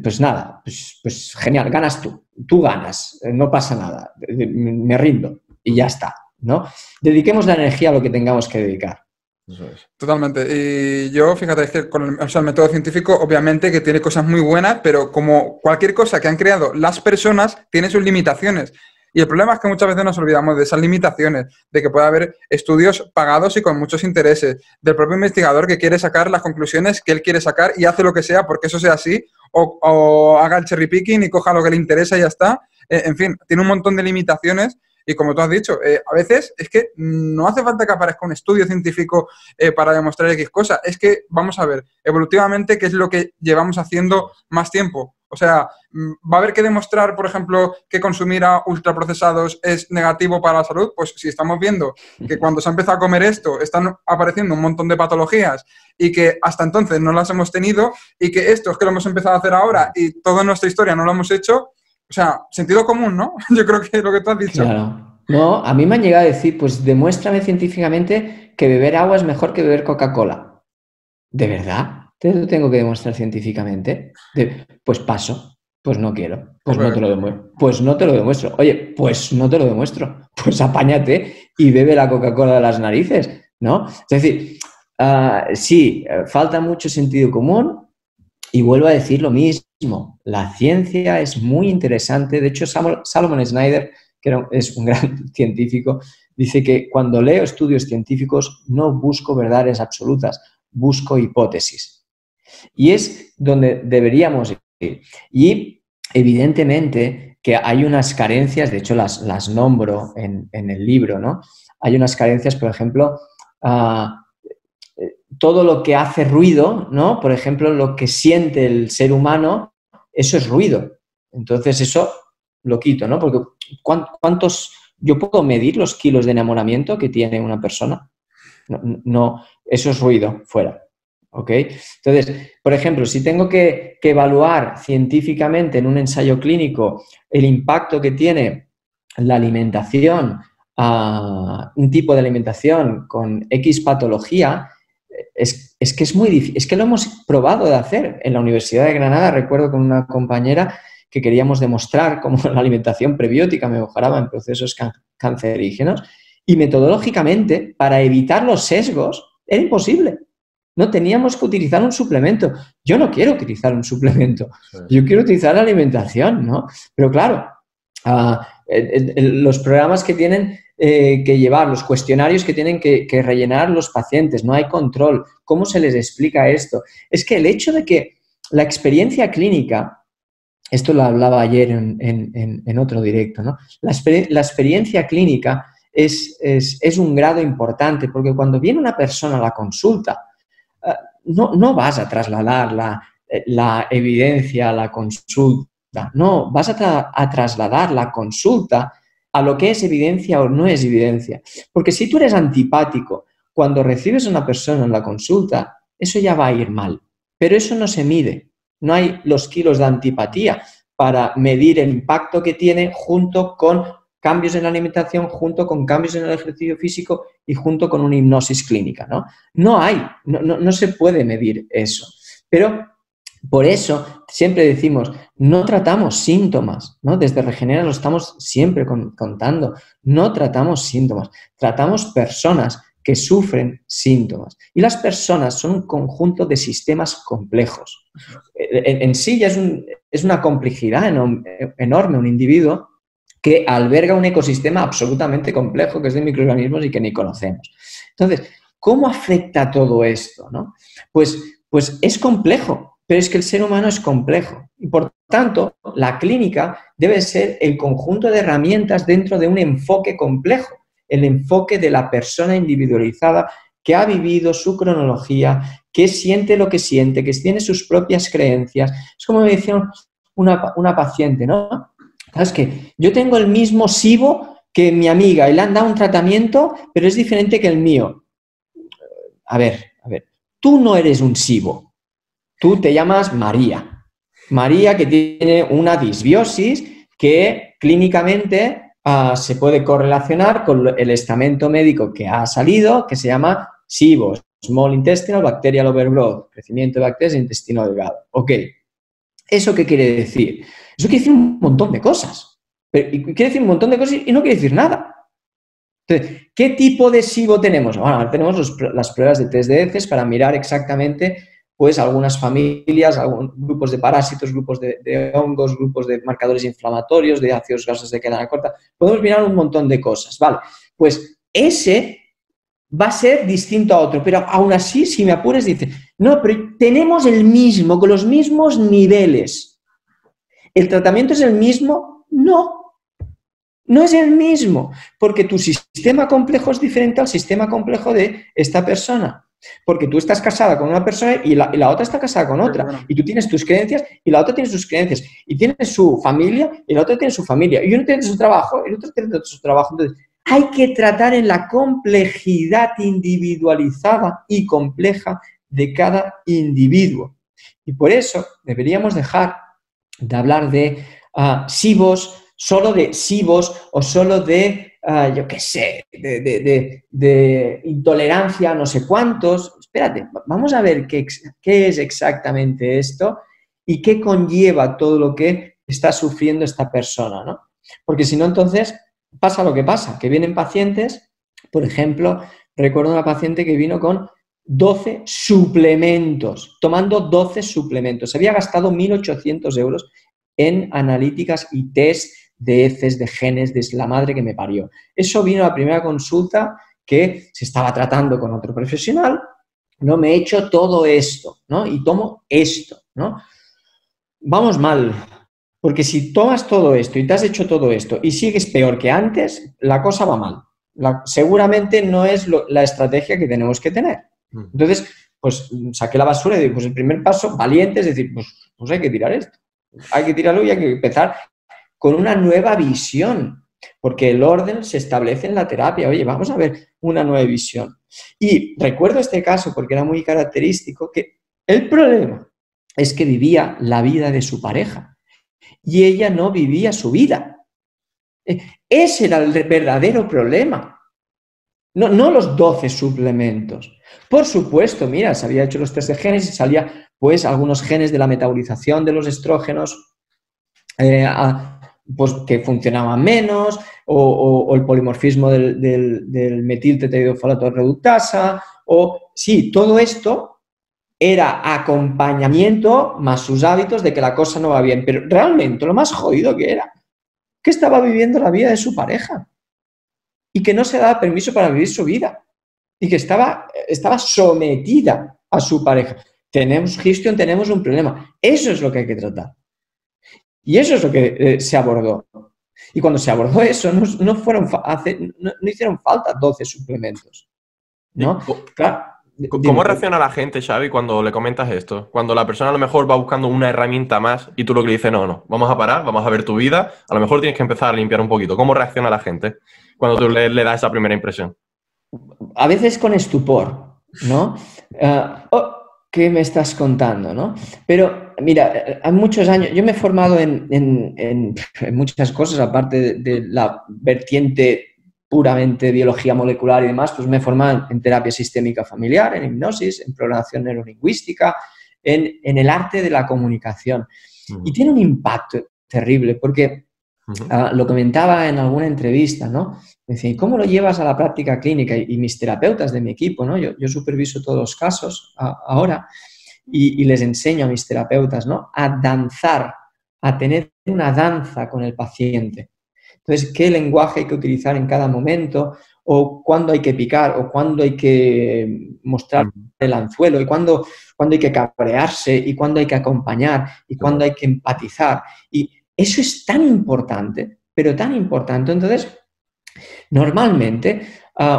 Pues nada, pues genial, ganas tú ganas, no pasa nada, me rindo y ya está, ¿no? Dediquemos la energía a lo que tengamos que dedicar. Eso es. Totalmente. Y yo, fíjate, es que el método científico obviamente que tiene cosas muy buenas, pero como cualquier cosa que han creado las personas, tiene sus limitaciones. Y el problema es que muchas veces nos olvidamos de esas limitaciones, de que puede haber estudios pagados y con muchos intereses, del propio investigador que quiere sacar las conclusiones que él quiere sacar y hace lo que sea porque eso sea así, o haga el cherry picking y coja lo que le interesa y ya está. En fin, tiene un montón de limitaciones. Y como tú has dicho, a veces es que no hace falta que aparezca un estudio científico para demostrar X cosa. Es que, vamos a ver, evolutivamente, ¿qué es lo que llevamos haciendo más tiempo? O sea, ¿va a haber que demostrar, por ejemplo, que consumir a ultraprocesados es negativo para la salud? Pues si estamos viendo que cuando se ha empezado a comer esto están apareciendo un montón de patologías y que hasta entonces no las hemos tenido y que esto es que lo hemos empezado a hacer ahora y toda nuestra historia no lo hemos hecho. O sea, sentido común, ¿no? Yo creo que es lo que tú has dicho. Claro. No, a mí me han llegado a decir, pues demuéstrame científicamente que beber agua es mejor que beber Coca-Cola. ¿De verdad? ¿Te lo tengo que demostrar científicamente? Pues paso, pues no quiero, pues no te lo demuestro. Pues no te lo demuestro. Oye, pues no te lo demuestro. Pues apáñate y bebe la Coca-Cola de las narices, ¿no? Es decir, sí, falta mucho sentido común. Y vuelvo a decir lo mismo, la ciencia es muy interesante. De hecho, Salomon Snyder, que es un gran científico, dice que cuando leo estudios científicos no busco verdades absolutas, busco hipótesis. Y es donde deberíamos ir. Y evidentemente que hay unas carencias, de hecho las nombro en el libro, ¿no? Hay unas carencias, por ejemplo, todo lo que hace ruido, ¿no? Por ejemplo, lo que siente el ser humano, eso es ruido. Entonces, eso lo quito, ¿no? Porque yo puedo medir los kilos de enamoramiento que tiene una persona. No, eso es ruido, fuera. ¿Ok? Entonces, por ejemplo, si tengo que evaluar científicamente en un ensayo clínico el impacto que tiene la alimentación, un tipo de alimentación con X patología, es que es muy difícil, es que lo hemos probado de hacer. En la Universidad de Granada, recuerdo con una compañera que queríamos demostrar cómo la alimentación prebiótica mejoraba en procesos cancerígenos y metodológicamente, para evitar los sesgos, era imposible. No teníamos que utilizar un suplemento. Yo no quiero utilizar un suplemento, yo quiero utilizar la alimentación, ¿no? Pero claro, los programas que tienen que llevar, los cuestionarios que tienen que rellenar los pacientes, no hay control. ¿Cómo se les explica esto? Es que el hecho de que la experiencia clínica, esto lo hablaba ayer en otro directo, ¿no? La experiencia clínica es un grado importante porque cuando viene una persona a la consulta, no vas a trasladar la evidencia a la consulta, no, vas a trasladar la consulta a lo que es evidencia o no es evidencia. Porque si tú eres antipático cuando recibes a una persona en la consulta, eso ya va a ir mal. Pero eso no se mide. No hay los kilos de antipatía para medir el impacto que tiene junto con cambios en la alimentación junto con cambios en el ejercicio físico y junto con una hipnosis clínica, ¿no? No se puede medir eso. Pero por eso siempre decimos, no tratamos síntomas, ¿no? Desde Regenera lo estamos siempre contando, no tratamos síntomas, tratamos personas que sufren síntomas. Y las personas son un conjunto de sistemas complejos. En sí ya es una complejidad enorme un individuo que alberga un ecosistema absolutamente complejo que es de microorganismos y que ni conocemos. Entonces, ¿cómo afecta todo esto, no? Pues es complejo, pero es que el ser humano es complejo. Y por tanto, la clínica debe ser el conjunto de herramientas dentro de un enfoque complejo, el enfoque de la persona individualizada que ha vivido su cronología, que siente lo que siente, que tiene sus propias creencias. Es como me decía una paciente, ¿no? Es que yo tengo el mismo SIBO que mi amiga y le han dado un tratamiento, pero es diferente que el mío. A ver, tú no eres un SIBO. Tú te llamas María. María que tiene una disbiosis que clínicamente se puede correlacionar con el estamento médico que ha salido, que se llama SIBO, Small Intestinal Bacterial Overgrowth, crecimiento de bacterias en intestino delgado. Ok, ¿eso qué quiere decir? Eso quiere decir un montón de cosas. Quiere decir un montón de cosas y no quiere decir nada. Entonces, ¿qué tipo de SIBO tenemos? Bueno, tenemos las pruebas de test de heces para mirar exactamente pues algunas familias, grupos de parásitos, grupos de hongos, grupos de marcadores inflamatorios, de ácidos grasos de cadena corta. Podemos mirar un montón de cosas, ¿vale? Pues ese va a ser distinto a otro, pero aún así, si me apuras, dice, no, pero tenemos el mismo, con los mismos niveles. ¿El tratamiento es el mismo? No es el mismo, porque tu sistema complejo es diferente al sistema complejo de esta persona. Porque tú estás casada con una persona y la otra está casada con otra. Y tú tienes tus creencias y la otra tiene sus creencias. Y tiene su familia y la otra tiene su familia. Y uno tiene su trabajo y el otro tiene su trabajo. Entonces, hay que tratar en la complejidad individualizada y compleja de cada individuo. Y por eso deberíamos dejar de hablar de SIBOs, solo de SIBOs o solo de yo qué sé, de intolerancia a no sé cuántos. Espérate, vamos a ver qué es exactamente esto y qué conlleva todo lo que está sufriendo esta persona, ¿no? Porque si no, entonces pasa lo que pasa, que vienen pacientes, por ejemplo, recuerdo una paciente que vino con 12 suplementos, tomando 12 suplementos. Se había gastado 1.800 euros en analíticas y test de heces, de genes, de la madre que me parió. Eso vino a la primera consulta que se estaba tratando con otro profesional, no me he hecho todo esto, ¿no? Y tomo esto, ¿no? Vamos mal, porque si tomas todo esto y te has hecho todo esto y sigues peor que antes, la cosa va mal. Seguramente no es la estrategia que tenemos que tener. Entonces, pues saqué la basura y digo, pues el primer paso, valiente, es decir, pues hay que tirar esto. Hay que tirarlo y hay que empezar con una nueva visión, porque el orden se establece en la terapia. Oye, vamos a ver una nueva visión. Y recuerdo este caso porque era muy característico, que el problema es que vivía la vida de su pareja y ella no vivía su vida. Ese era el verdadero problema. No los 12 suplementos. Por supuesto, mira, se había hecho los test de genes y salía pues algunos genes de la metabolización de los estrógenos, pues que funcionaban menos, o el polimorfismo del metiltetraidrofolato reductasa, o sí, todo esto era acompañamiento más sus hábitos de que la cosa no va bien, pero realmente lo más jodido que era, que estaba viviendo la vida de su pareja y que no se daba permiso para vivir su vida y que estaba sometida a su pareja. Tenemos Houston, tenemos un problema. Eso es lo que hay que tratar. Y eso es lo que se abordó. Y cuando se abordó eso, no hicieron falta 12 suplementos, ¿no? Claro. ¿Cómo reacciona la gente, Xavi, cuando le comentas esto? Cuando la persona a lo mejor va buscando una herramienta más y tú lo que le dices, no, vamos a parar, vamos a ver tu vida, a lo mejor tienes que empezar a limpiar un poquito. ¿Cómo reacciona la gente cuando tú le das esa primera impresión? A veces con estupor, ¿no? ¿qué me estás contando, no? Pero, mira, hay muchos años, yo me he formado en muchas cosas, aparte de la vertiente puramente biología molecular y demás, pues me he formado en terapia sistémica familiar, en hipnosis, en programación neurolingüística, en el arte de la comunicación. Y tiene un impacto terrible, porque lo comentaba en alguna entrevista, ¿no? Me decía, ¿y cómo lo llevas a la práctica clínica? Y mis terapeutas de mi equipo, ¿no? Yo superviso todos los casos ahora y les enseño a mis terapeutas, ¿no? A danzar, a tener una danza con el paciente. Entonces, ¿qué lenguaje hay que utilizar en cada momento? O cuándo hay que picar, o cuándo hay que mostrar el anzuelo, y cuándo hay que cabrearse, y cuándo hay que acompañar, y cuándo hay que empatizar. Y eso es tan importante, pero tan importante. Entonces, normalmente,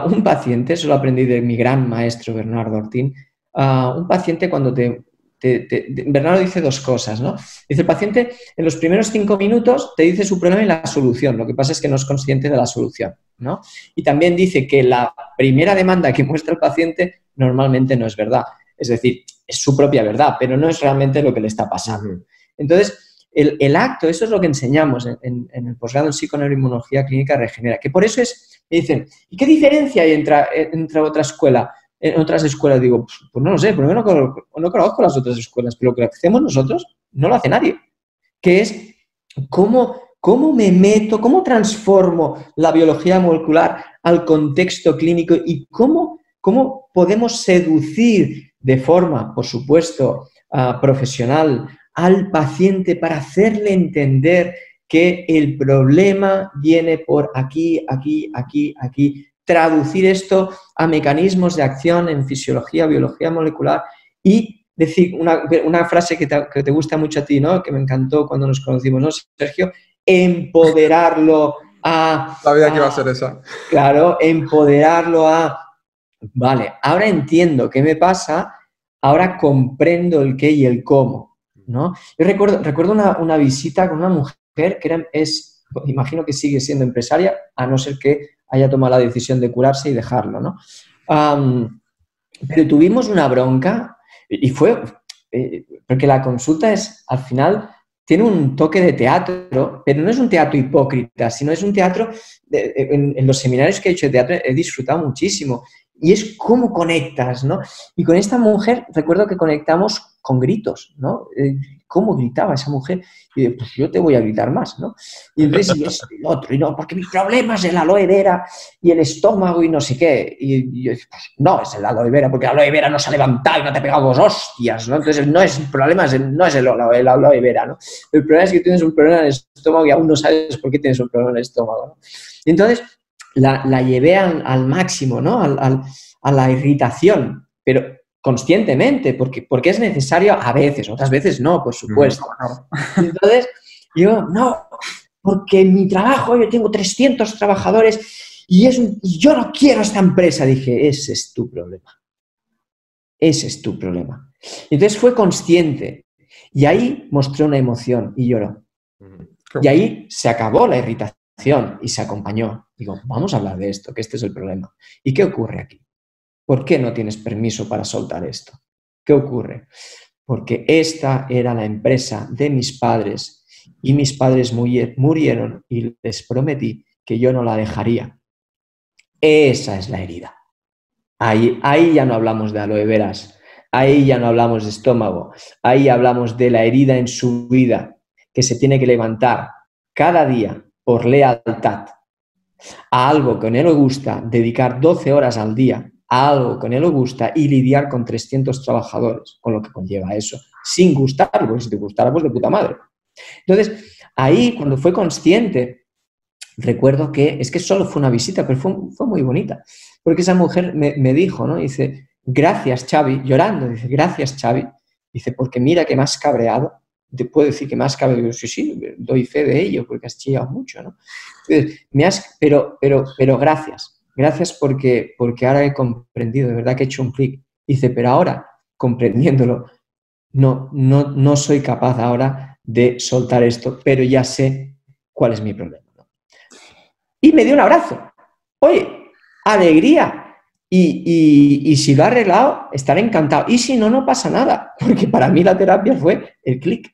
un paciente, eso lo aprendí de mi gran maestro Bernardo Ortín, un paciente cuando Bernardo dice dos cosas, ¿no? Dice, el paciente en los primeros 5 minutos te dice su problema y la solución, lo que pasa es que no es consciente de la solución, ¿no? Y también dice que la primera demanda que muestra el paciente normalmente no es verdad, es decir, es su propia verdad, pero no es realmente lo que le está pasando. Entonces, el acto, eso es lo que enseñamos en el posgrado en psiconeuroinmunología clínica regenera, que por eso me dicen, ¿y qué diferencia hay entre otra escuela? En otras escuelas digo, pues no lo sé, porque no conozco las otras escuelas, pero lo que hacemos nosotros no lo hace nadie, que es cómo me meto, cómo transformo la biología molecular al contexto clínico y cómo podemos seducir de forma, por supuesto, profesional al paciente para hacerle entender que el problema viene por aquí, aquí, aquí, aquí. Traducir esto a mecanismos de acción en fisiología, biología molecular y decir una frase que te gusta mucho a ti, ¿no? Que me encantó cuando nos conocimos, ¿no, Sergio? Empoderarlo a... Sabía que iba a ser esa. Claro, empoderarlo a... Vale, ahora entiendo qué me pasa, ahora comprendo el qué y el cómo, ¿no? Yo recuerdo una visita con una mujer que imagino que sigue siendo empresaria, a no ser que haya tomado la decisión de curarse y dejarlo, ¿no? Pero tuvimos una bronca y fue... porque la consulta al final, tiene un toque de teatro, pero no es un teatro hipócrita, sino es un teatro... En los seminarios que he hecho de teatro he disfrutado muchísimo. Y es cómo conectas, ¿no? Y con esta mujer recuerdo que conectamos con gritos, ¿no? ¿Cómo gritaba esa mujer? Y pues yo te voy a gritar más, ¿no? Y entonces, y esto y lo otro, y no, porque mi problema es el aloe vera y el estómago y no sé qué. Y yo, pues no es el aloe vera, porque el aloe vera no se ha levantado y no te ha pegado 2 hostias, ¿no? Entonces, no es el problema, no es el aloe vera, ¿no? El problema es que tienes un problema en el estómago y aún no sabes por qué tienes un problema en el estómago, ¿no? Y entonces, la llevé al máximo, ¿no? A la irritación, pero conscientemente, porque es necesario a veces, otras veces no, por supuesto. Y entonces, yo, no, porque en mi trabajo yo tengo 300 trabajadores y yo no quiero esta empresa. Dije, ese es tu problema. Ese es tu problema. Y entonces fue consciente y ahí mostró una emoción y lloró. Y ahí se acabó la irritación y se acompañó. Digo, vamos a hablar de esto, que este es el problema. ¿Y qué ocurre aquí? ¿Por qué no tienes permiso para soltar esto? ¿Qué ocurre? Porque esta era la empresa de mis padres y mis padres murieron y les prometí que yo no la dejaría. Esa es la herida. Ahí ya no hablamos de aloe veras, ahí ya no hablamos de estómago, ahí hablamos de la herida en su vida que se tiene que levantar cada día por lealtad a algo que no le gusta, dedicar 12 horas al día a algo que no le gusta y lidiar con 300 trabajadores, con lo que conlleva eso, sin gustarlo, porque si te gustara, pues de puta madre. Entonces, ahí, cuando fue consciente, recuerdo que, es que solo fue una visita, pero fue muy bonita, porque esa mujer me dijo, ¿no? Dice, gracias, Xavi, llorando, dice, gracias, Xavi, dice, porque mira que me has cabreado, te puedo decir que me has cabreado, sí, doy fe de ello, porque has chillado mucho, ¿no? Entonces, pero gracias porque ahora he comprendido, de verdad que he hecho un clic. Dice, pero ahora, comprendiéndolo, no soy capaz ahora de soltar esto, pero ya sé cuál es mi problema, ¿no? Y me dio un abrazo. Oye, alegría. y si lo ha arreglado, estaré encantado. Y si no, no pasa nada, porque para mí la terapia fue el clic,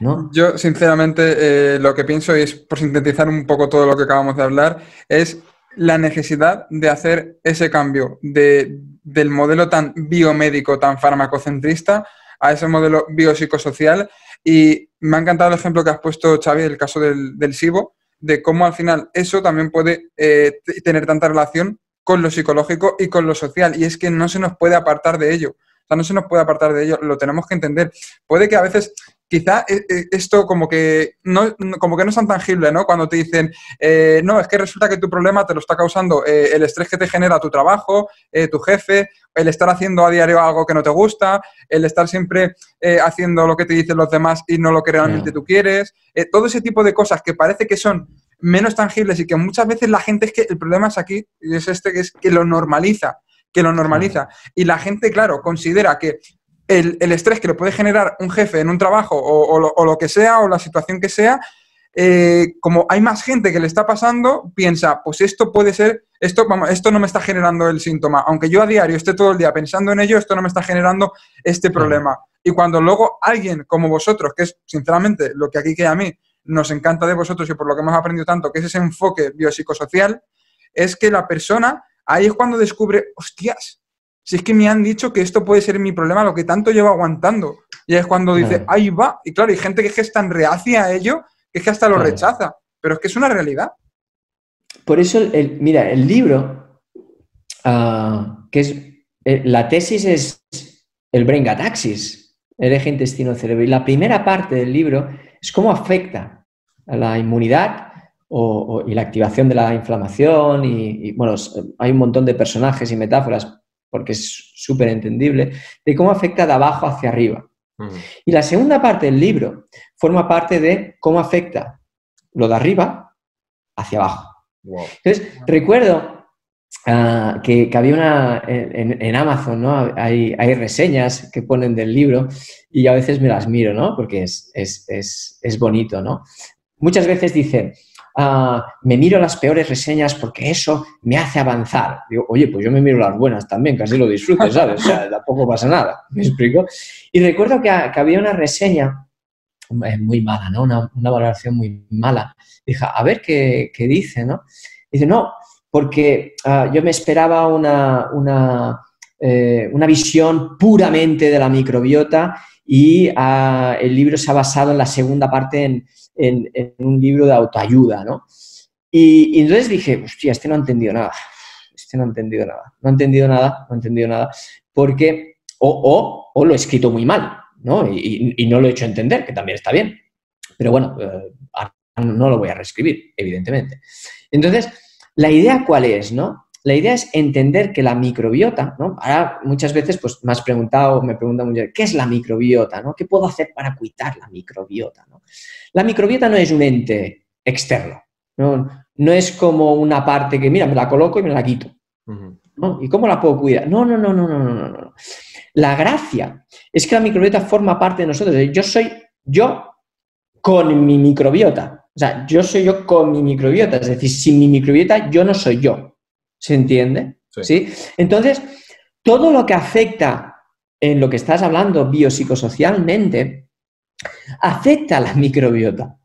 ¿no? Yo, sinceramente, lo que pienso, y es por sintetizar un poco todo lo que acabamos de hablar, es la necesidad de hacer ese cambio del modelo tan biomédico, tan farmacocentrista, a ese modelo biopsicosocial. Y me ha encantado el ejemplo que has puesto, Xavi, el caso del SIBO, de cómo al final eso también puede tener tanta relación con lo psicológico y con lo social. Y es que no se nos puede apartar de ello. O sea, no se nos puede apartar de ello, lo tenemos que entender. Puede que a veces, quizá esto como que no es tan tangible, ¿no? Cuando te dicen, no, es que resulta que tu problema te lo está causando el estrés que te genera tu trabajo, tu jefe, el estar haciendo a diario algo que no te gusta, el estar siempre haciendo lo que te dicen los demás y no lo que realmente tú quieres. Todo ese tipo de cosas que parece que son menos tangibles y que muchas veces la gente, es que el problema es aquí, y es que es que lo normaliza. Y la gente, claro, considera que el estrés que le puede generar un jefe en un trabajo o lo que sea, o la situación que sea, como hay más gente que le está pasando, piensa, pues esto puede ser, esto no me está generando el síntoma. Aunque yo a diario esté todo el día pensando en ello, esto no me está generando este problema. Y cuando luego alguien como vosotros, que es sinceramente lo que aquí que a mí nos encanta de vosotros y por lo que hemos aprendido tanto, que es ese enfoque biopsicosocial, es que la persona, ahí es cuando descubre, hostias, si es que me han dicho que esto puede ser mi problema, lo que tanto llevo aguantando. Y es cuando dice, ahí va. Y claro, hay gente que es tan reacia a ello, que es que hasta lo rechaza. Pero es que es una realidad. Por eso, mira, el libro, que es, la tesis es el Brain Gataxis, el eje intestino-cerebro. Y la primera parte del libro es cómo afecta a la inmunidad y la activación de la inflamación. Y bueno, hay un montón de personajes y metáforas, porque es súper entendible, de cómo afecta de abajo hacia arriba. Y la segunda parte del libro forma parte de cómo afecta lo de arriba hacia abajo. Wow. Entonces, recuerdo que había en Amazon, ¿no? Hay reseñas que ponen del libro y a veces me las miro, ¿no? Porque es bonito, ¿no? Muchas veces dicen, me miro las peores reseñas porque eso me hace avanzar. Digo, oye, pues yo me miro las buenas también, casi lo disfruto, ¿sabes? O sea, tampoco pasa nada, ¿me explico? Y recuerdo que había una reseña muy mala, ¿no? Una valoración muy mala. Dije, a ver qué dice, ¿no? Dice, no, porque yo me esperaba una visión puramente de la microbiota y el libro se ha basado en la segunda parte en un libro de autoayuda, ¿no? Y entonces dije, hostia, no ha entendido nada. No ha entendido nada, porque o lo he escrito muy mal, ¿no? Y no lo he hecho entender, que también está bien. Pero bueno, no lo voy a reescribir, evidentemente. Entonces, ¿la idea cuál es, no? La idea es entender que la microbiota, ¿no? Ahora muchas veces pues, me preguntan mucho, ¿qué es la microbiota, ¿no? ¿Qué puedo hacer para cuidar la microbiota, ¿no? La microbiota no es un ente externo, no es como una parte que, mira, me la coloco y me la quito, ¿no? ¿Y cómo la puedo cuidar? No. La gracia es que la microbiota forma parte de nosotros. Yo soy yo con mi microbiota. O sea, yo soy yo con mi microbiota. Es decir, sin mi microbiota yo no soy yo. ¿Se entiende? ¿Sí? Entonces, todo lo que afecta en lo que estás hablando biopsicosocialmente afecta a la microbiota.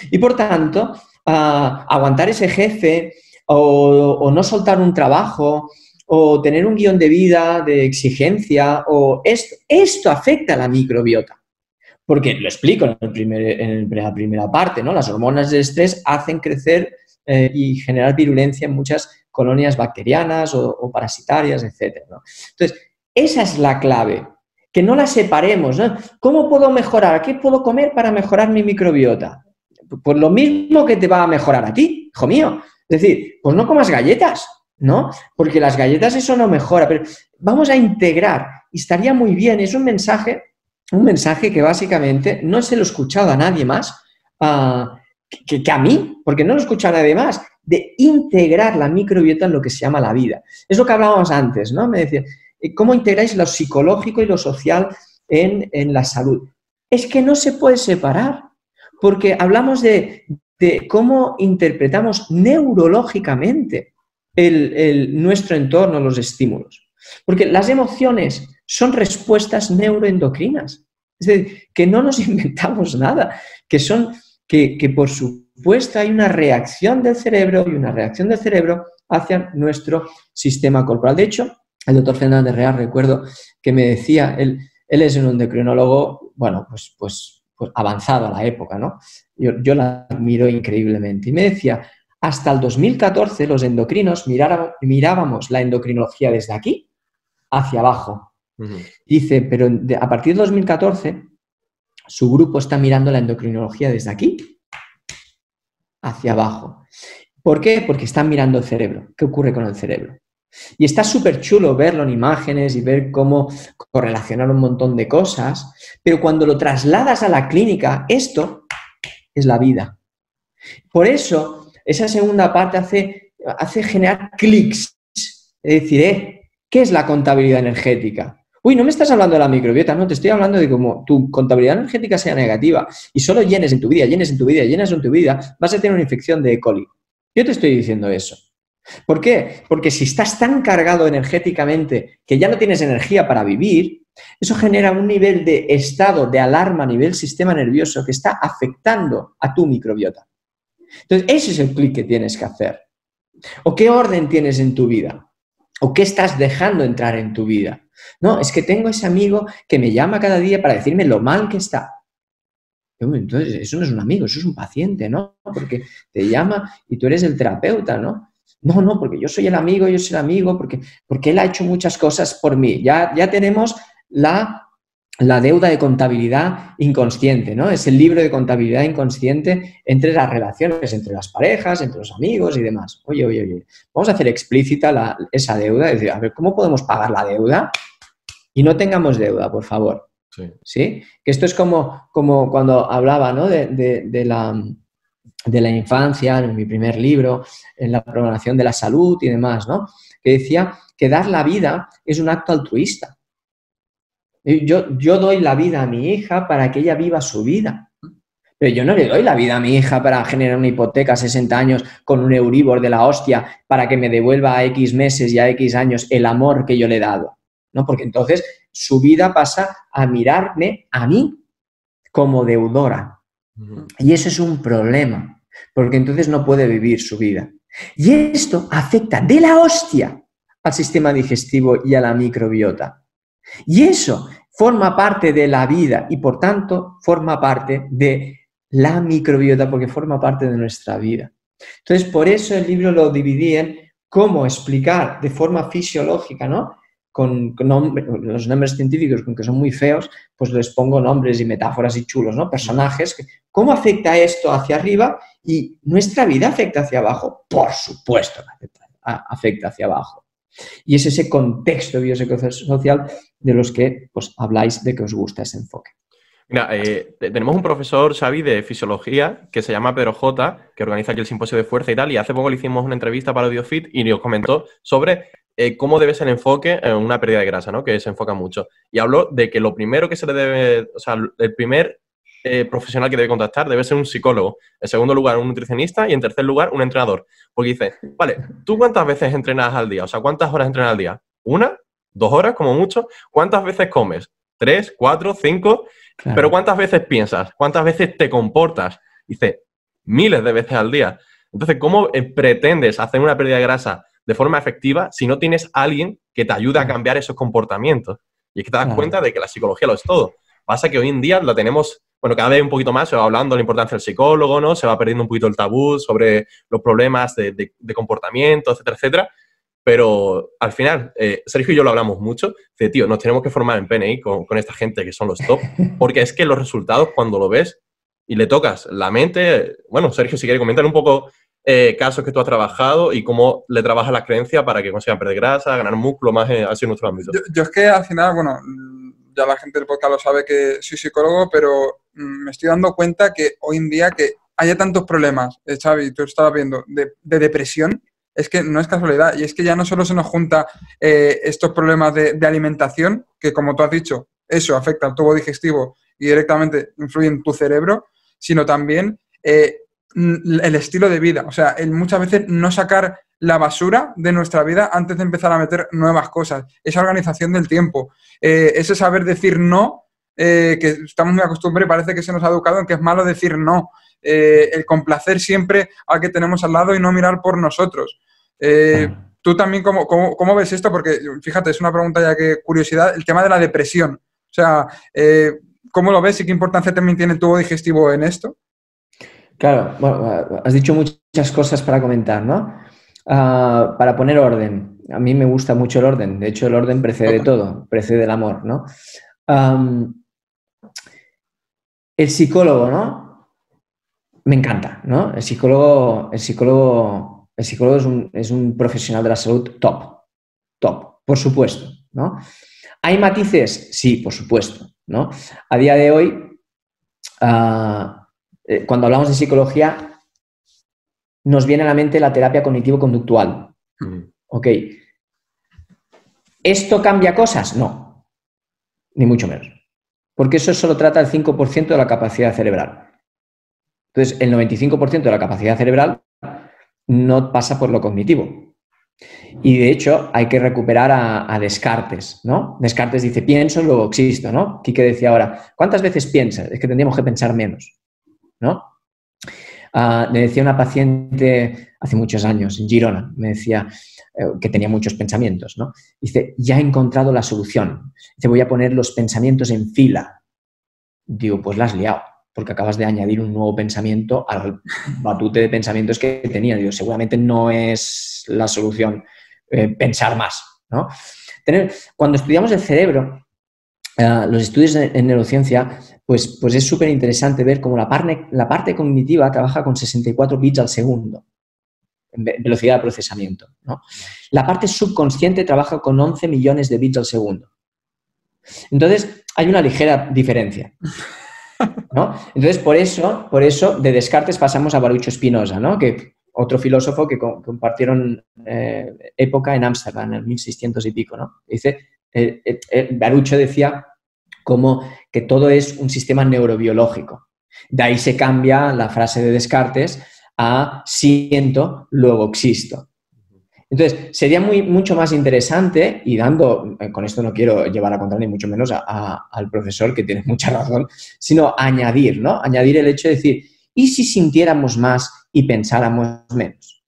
Y por tanto, aguantar ese jefe o no soltar un trabajo o tener un guión de vida de exigencia, o esto afecta a la microbiota. Porque lo explico en la primera parte, ¿no? Las hormonas del estrés hacen crecer y generar virulencia en muchas colonias bacterianas o parasitarias, etc., ¿no? Entonces, esa es la clave, que no la separemos, ¿no? ¿Cómo puedo mejorar? ¿Qué puedo comer para mejorar mi microbiota? Pues lo mismo que te va a mejorar a ti, hijo mío. Es decir, pues no comas galletas, ¿no? Porque las galletas eso no mejora, pero vamos a integrar y estaría muy bien, es un mensaje que básicamente no se lo he escuchado a nadie más que a mí, porque no lo he escuchado a nadie más, de integrar la microbiota en lo que se llama la vida. Es lo que hablábamos antes, ¿no? Me decía, ¿cómo integráis lo psicológico y lo social en la salud? Es que no se puede separar, porque hablamos de cómo interpretamos neurológicamente nuestro entorno, los estímulos. Porque las emociones son respuestas neuroendocrinas. Es decir, que no nos inventamos nada, que por supuesto hay una reacción del cerebro y una reacción del cerebro hacia nuestro sistema corporal. De hecho, el doctor Fernández Real, recuerdo que me decía, él es un endocrinólogo, bueno, pues avanzado a la época, ¿no? Yo la admiro increíblemente. Y me decía, hasta el 2014 los endocrinos mirábamos la endocrinología desde aquí hacia abajo. Dice, pero a partir de 2014 su grupo está mirando la endocrinología desde aquí hacia abajo. ¿Por qué? Porque están mirando el cerebro. ¿Qué ocurre con el cerebro? Y está súper chulo verlo en imágenes y ver cómo correlacionar un montón de cosas, pero cuando lo trasladas a la clínica, esto es la vida. Por eso, esa segunda parte hace generar clics. Es decir, ¿qué es la contabilidad energética? Uy, no me estás hablando de la microbiota, no, te estoy hablando de cómo tu contabilidad energética sea negativa y solo llenes en tu vida, vas a tener una infección de E. coli. Yo te estoy diciendo eso. ¿Por qué? Porque si estás tan cargado energéticamente que ya no tienes energía para vivir, eso genera un nivel de estado de alarma a nivel sistema nervioso que está afectando a tu microbiota. Entonces, ese es el clic que tienes que hacer. ¿O qué orden tienes en tu vida? ¿O qué estás dejando entrar en tu vida? No, es que tengo ese amigo que me llama cada día para decirme lo mal que está. Entonces, eso no es un amigo, eso es un paciente, ¿no? Porque te llama y tú eres el terapeuta, ¿no? No, porque yo soy el amigo, porque él ha hecho muchas cosas por mí. Ya tenemos la deuda de contabilidad inconsciente, ¿no? Es el libro de contabilidad inconsciente entre las relaciones, entre las parejas, entre los amigos y demás. Oye, vamos a hacer explícita esa deuda, es decir, a ver, ¿cómo podemos pagar la deuda? Y no tengamos deuda, por favor. ¿Sí? Que esto es como cuando hablaba, ¿no? de la infancia, en mi primer libro, en la programación de la salud y demás, ¿no? Que decía que dar la vida es un acto altruista. Yo doy la vida a mi hija para que ella viva su vida. Pero yo no le doy la vida a mi hija para generar una hipoteca a 60 años con un Euribor de la hostia para que me devuelva a X meses y a X años el amor que yo le he dado. ¿No? Porque entonces su vida pasa a mirarme a mí como deudora. Y eso es un problema, porque entonces no puede vivir su vida. Y esto afecta de la hostia al sistema digestivo y a la microbiota. Y eso forma parte de la vida y, por tanto, forma parte de la microbiota porque forma parte de nuestra vida. Entonces, por eso el libro lo dividí en cómo explicar de forma fisiológica, ¿no? Con los nombres científicos, con que son muy feos, pues les pongo nombres y metáforas y chulos, ¿no? Personajes. ¿Cómo afecta esto hacia arriba y nuestra vida afecta hacia abajo? Por supuesto que afecta hacia abajo. Y es ese contexto biopsicosocial de los que pues, habláis de que os gusta ese enfoque. Mira, tenemos un profesor, Xavi, de fisiología, que se llama Pedro J., que organiza aquí el simposio de fuerza y tal, y hace poco le hicimos una entrevista para AudioFit y nos comentó sobre cómo debe ser el enfoque en una pérdida de grasa, ¿no? Que se enfoca mucho. Y habló de que lo primero que se le debe, o sea, el primer profesional que debe contactar debe ser un psicólogo, en segundo lugar un nutricionista y en tercer lugar un entrenador. Porque dice, vale, ¿tú cuántas veces entrenas al día? O sea, ¿cuántas horas entrenas al día? ¿1? ¿2 horas como mucho? ¿Cuántas veces comes? ¿3? ¿4? ¿5? Claro. Pero ¿cuántas veces piensas? ¿Cuántas veces te comportas? Dice, miles de veces al día. Entonces, ¿cómo pretendes hacer una pérdida de grasa de forma efectiva si no tienes a alguien que te ayude a cambiar esos comportamientos? Y es que te das cuenta de que la psicología lo es todo. Pasa que hoy en día la tenemos, bueno, cada vez un poquito más se va hablando de la importancia del psicólogo, ¿no? Se va perdiendo un poquito el tabú sobre los problemas de comportamiento, etcétera, etcétera. Pero al final, Sergio y yo lo hablamos mucho, de tío, nos tenemos que formar en PNI con esta gente que son los top, porque es que los resultados cuando lo ves y le tocas la mente, bueno, Sergio, si quieres comentar un poco casos que tú has trabajado y cómo le trabajas la creencia para que consigan perder grasa, ganar músculo, más así en nuestro ámbito. Yo es que al final, bueno, ya la gente del podcast lo sabe que soy psicólogo, pero me estoy dando cuenta que hoy en día que haya tantos problemas, Xavi, tú estabas viendo, de depresión, es que no es casualidad. Y es que ya no solo se nos junta estos problemas de alimentación, que como tú has dicho, eso afecta al tubo digestivo y directamente influye en tu cerebro, sino también el estilo de vida. O sea, el muchas veces no sacar la basura de nuestra vida antes de empezar a meter nuevas cosas. Esa organización del tiempo, ese saber decir no, que estamos muy acostumbrados y parece que se nos ha educado en que es malo decir no. El complacer siempre al que tenemos al lado y no mirar por nosotros. Tú también, ¿cómo ves esto? Porque, fíjate, es una pregunta ya que curiosidad, el tema de la depresión. O sea, ¿cómo lo ves y qué importancia también tiene el tubo digestivo en esto? Claro, bueno, has dicho muchas cosas para comentar, ¿no? Para poner orden. A mí me gusta mucho el orden. De hecho, el orden precede todo, precede el amor, ¿no? El psicólogo, ¿no? Me encanta, ¿no? El psicólogo es un profesional de la salud top, por supuesto, ¿no? ¿Hay matices? Sí, por supuesto, ¿no? A día de hoy, cuando hablamos de psicología, nos viene a la mente la terapia cognitivo-conductual. Ok. ¿Esto cambia cosas? No, ni mucho menos. Porque eso solo trata el 5% de la capacidad cerebral. Entonces, el 95% de la capacidad cerebral no pasa por lo cognitivo. Y, de hecho, hay que recuperar a Descartes, ¿no? Descartes dice, pienso, luego existo, ¿no? Quique decía ahora, ¿cuántas veces piensas? Es que tendríamos que pensar menos, ¿no? Me decía una paciente hace muchos años, en Girona, me decía que tenía muchos pensamientos, ¿no? Dice, ya he encontrado la solución. Dice, voy a poner los pensamientos en fila. Digo, pues la has liado, porque acabas de añadir un nuevo pensamiento al batute de pensamientos que tenía. Digo, seguramente no es la solución pensar más, ¿no? Cuando estudiamos el cerebro, los estudios en neurociencia, pues es súper interesante ver cómo la parte cognitiva trabaja con 64 bits al segundo, en velocidad de procesamiento, ¿no? La parte subconsciente trabaja con 11 millones de bits al segundo. Entonces, hay una ligera diferencia, ¿no? Entonces, por eso de Descartes pasamos a Baruch Spinoza, ¿no? Que otro filósofo que compartieron época en Ámsterdam, en el 1600 y pico, ¿no? Dice, Baruch decía como que todo es un sistema neurobiológico. De ahí se cambia la frase de Descartes a siento, luego existo. Entonces, sería mucho más interesante, y con esto no quiero llevar a contar ni mucho menos al profesor, que tiene mucha razón, sino añadir, ¿no? Añadir el hecho de decir, ¿y si sintiéramos más y pensáramos menos?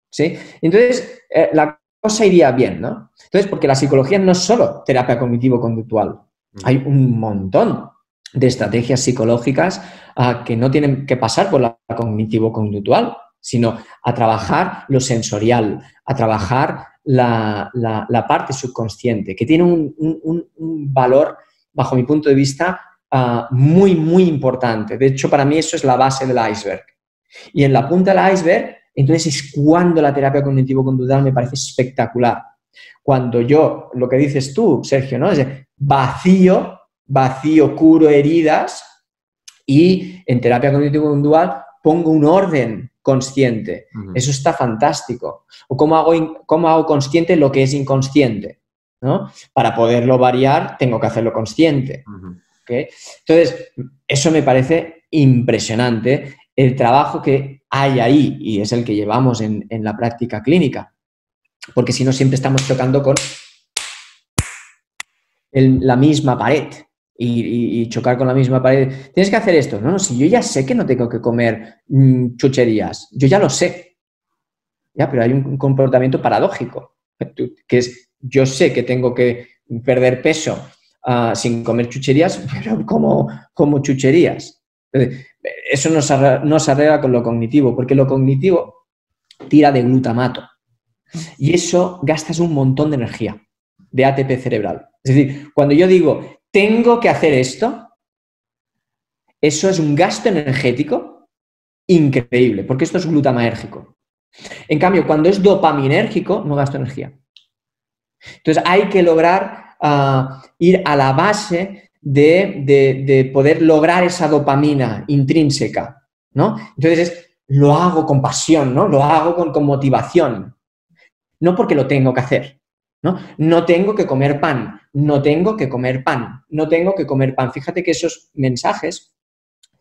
¿Sí? Entonces, la cosa iría bien, ¿no? Entonces, porque la psicología no es solo terapia cognitivo-conductual. Hay un montón de estrategias psicológicas que no tienen que pasar por la cognitivo-conductual, sino a trabajar lo sensorial, a trabajar la parte subconsciente, que tiene un valor, bajo mi punto de vista, muy, muy importante. De hecho, para mí eso es la base del iceberg. Y en la punta del iceberg, entonces es cuando la terapia cognitivo-conductual me parece espectacular. Cuando yo, lo que dices tú, Sergio, ¿no? Es vacío, curo heridas, y en terapia cognitivo-conductual pongo un orden consciente. Eso está fantástico. O cómo hago consciente lo que es inconsciente, ¿no? Para poderlo variar, tengo que hacerlo consciente. ¿Okay? Entonces, eso me parece impresionante, el trabajo que hay ahí, y es el que llevamos en la práctica clínica. Porque si no, siempre estamos chocando con la misma pared. Y chocar con la misma pared. Tienes que hacer esto. No, si yo ya sé que no tengo que comer chucherías, yo ya lo sé. Ya, pero hay un comportamiento paradójico, que es, yo sé que tengo que perder peso sin comer chucherías, pero como chucherías. Eso no se arregla con lo cognitivo, porque lo cognitivo tira de glutamato. Y eso gastas un montón de energía, de ATP cerebral. Es decir, cuando yo digo, tengo que hacer esto, eso es un gasto energético increíble, porque esto es glutamatérgico. En cambio, cuando es dopaminérgico, no gasto energía. Entonces, hay que lograr ir a la base de poder lograr esa dopamina intrínseca, ¿no? Entonces, lo hago con pasión, ¿no? Lo hago con motivación. No porque lo tengo que hacer, ¿no? No tengo que comer pan, no tengo que comer pan, no tengo que comer pan. Fíjate que esos mensajes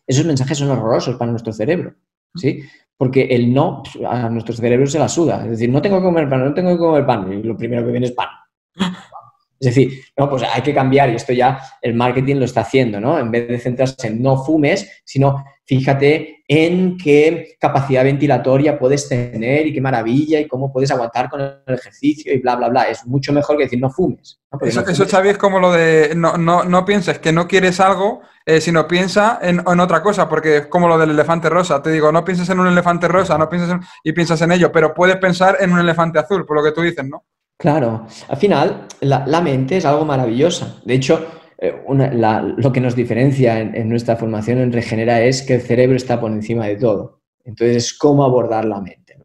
son horrorosos para nuestro cerebro, ¿sí? porque el no a nuestro cerebro se la suda. Es decir, no tengo que comer pan, no tengo que comer pan. Y lo primero que viene es pan. Es decir, no, pues hay que cambiar y esto ya el marketing lo está haciendo, ¿no? En vez de centrarse en no fumes, sino fíjate en qué capacidad ventilatoria puedes tener y qué maravilla y cómo puedes aguantar con el ejercicio y bla, bla, bla. Es mucho mejor que decir no fumes, ¿no? Eso, Xavi, es como lo de no pienses que no quieres algo, sino piensa en otra cosa, porque es como lo del elefante rosa. Te digo, no pienses en un elefante rosa, no pienses y piensas en ello, pero puedes pensar en un elefante azul, por lo que tú dices, ¿no? Claro, al final la mente es algo maravillosa. De hecho, lo que nos diferencia en nuestra formación en Regenera es que el cerebro está por encima de todo. Entonces, ¿cómo abordar la mente?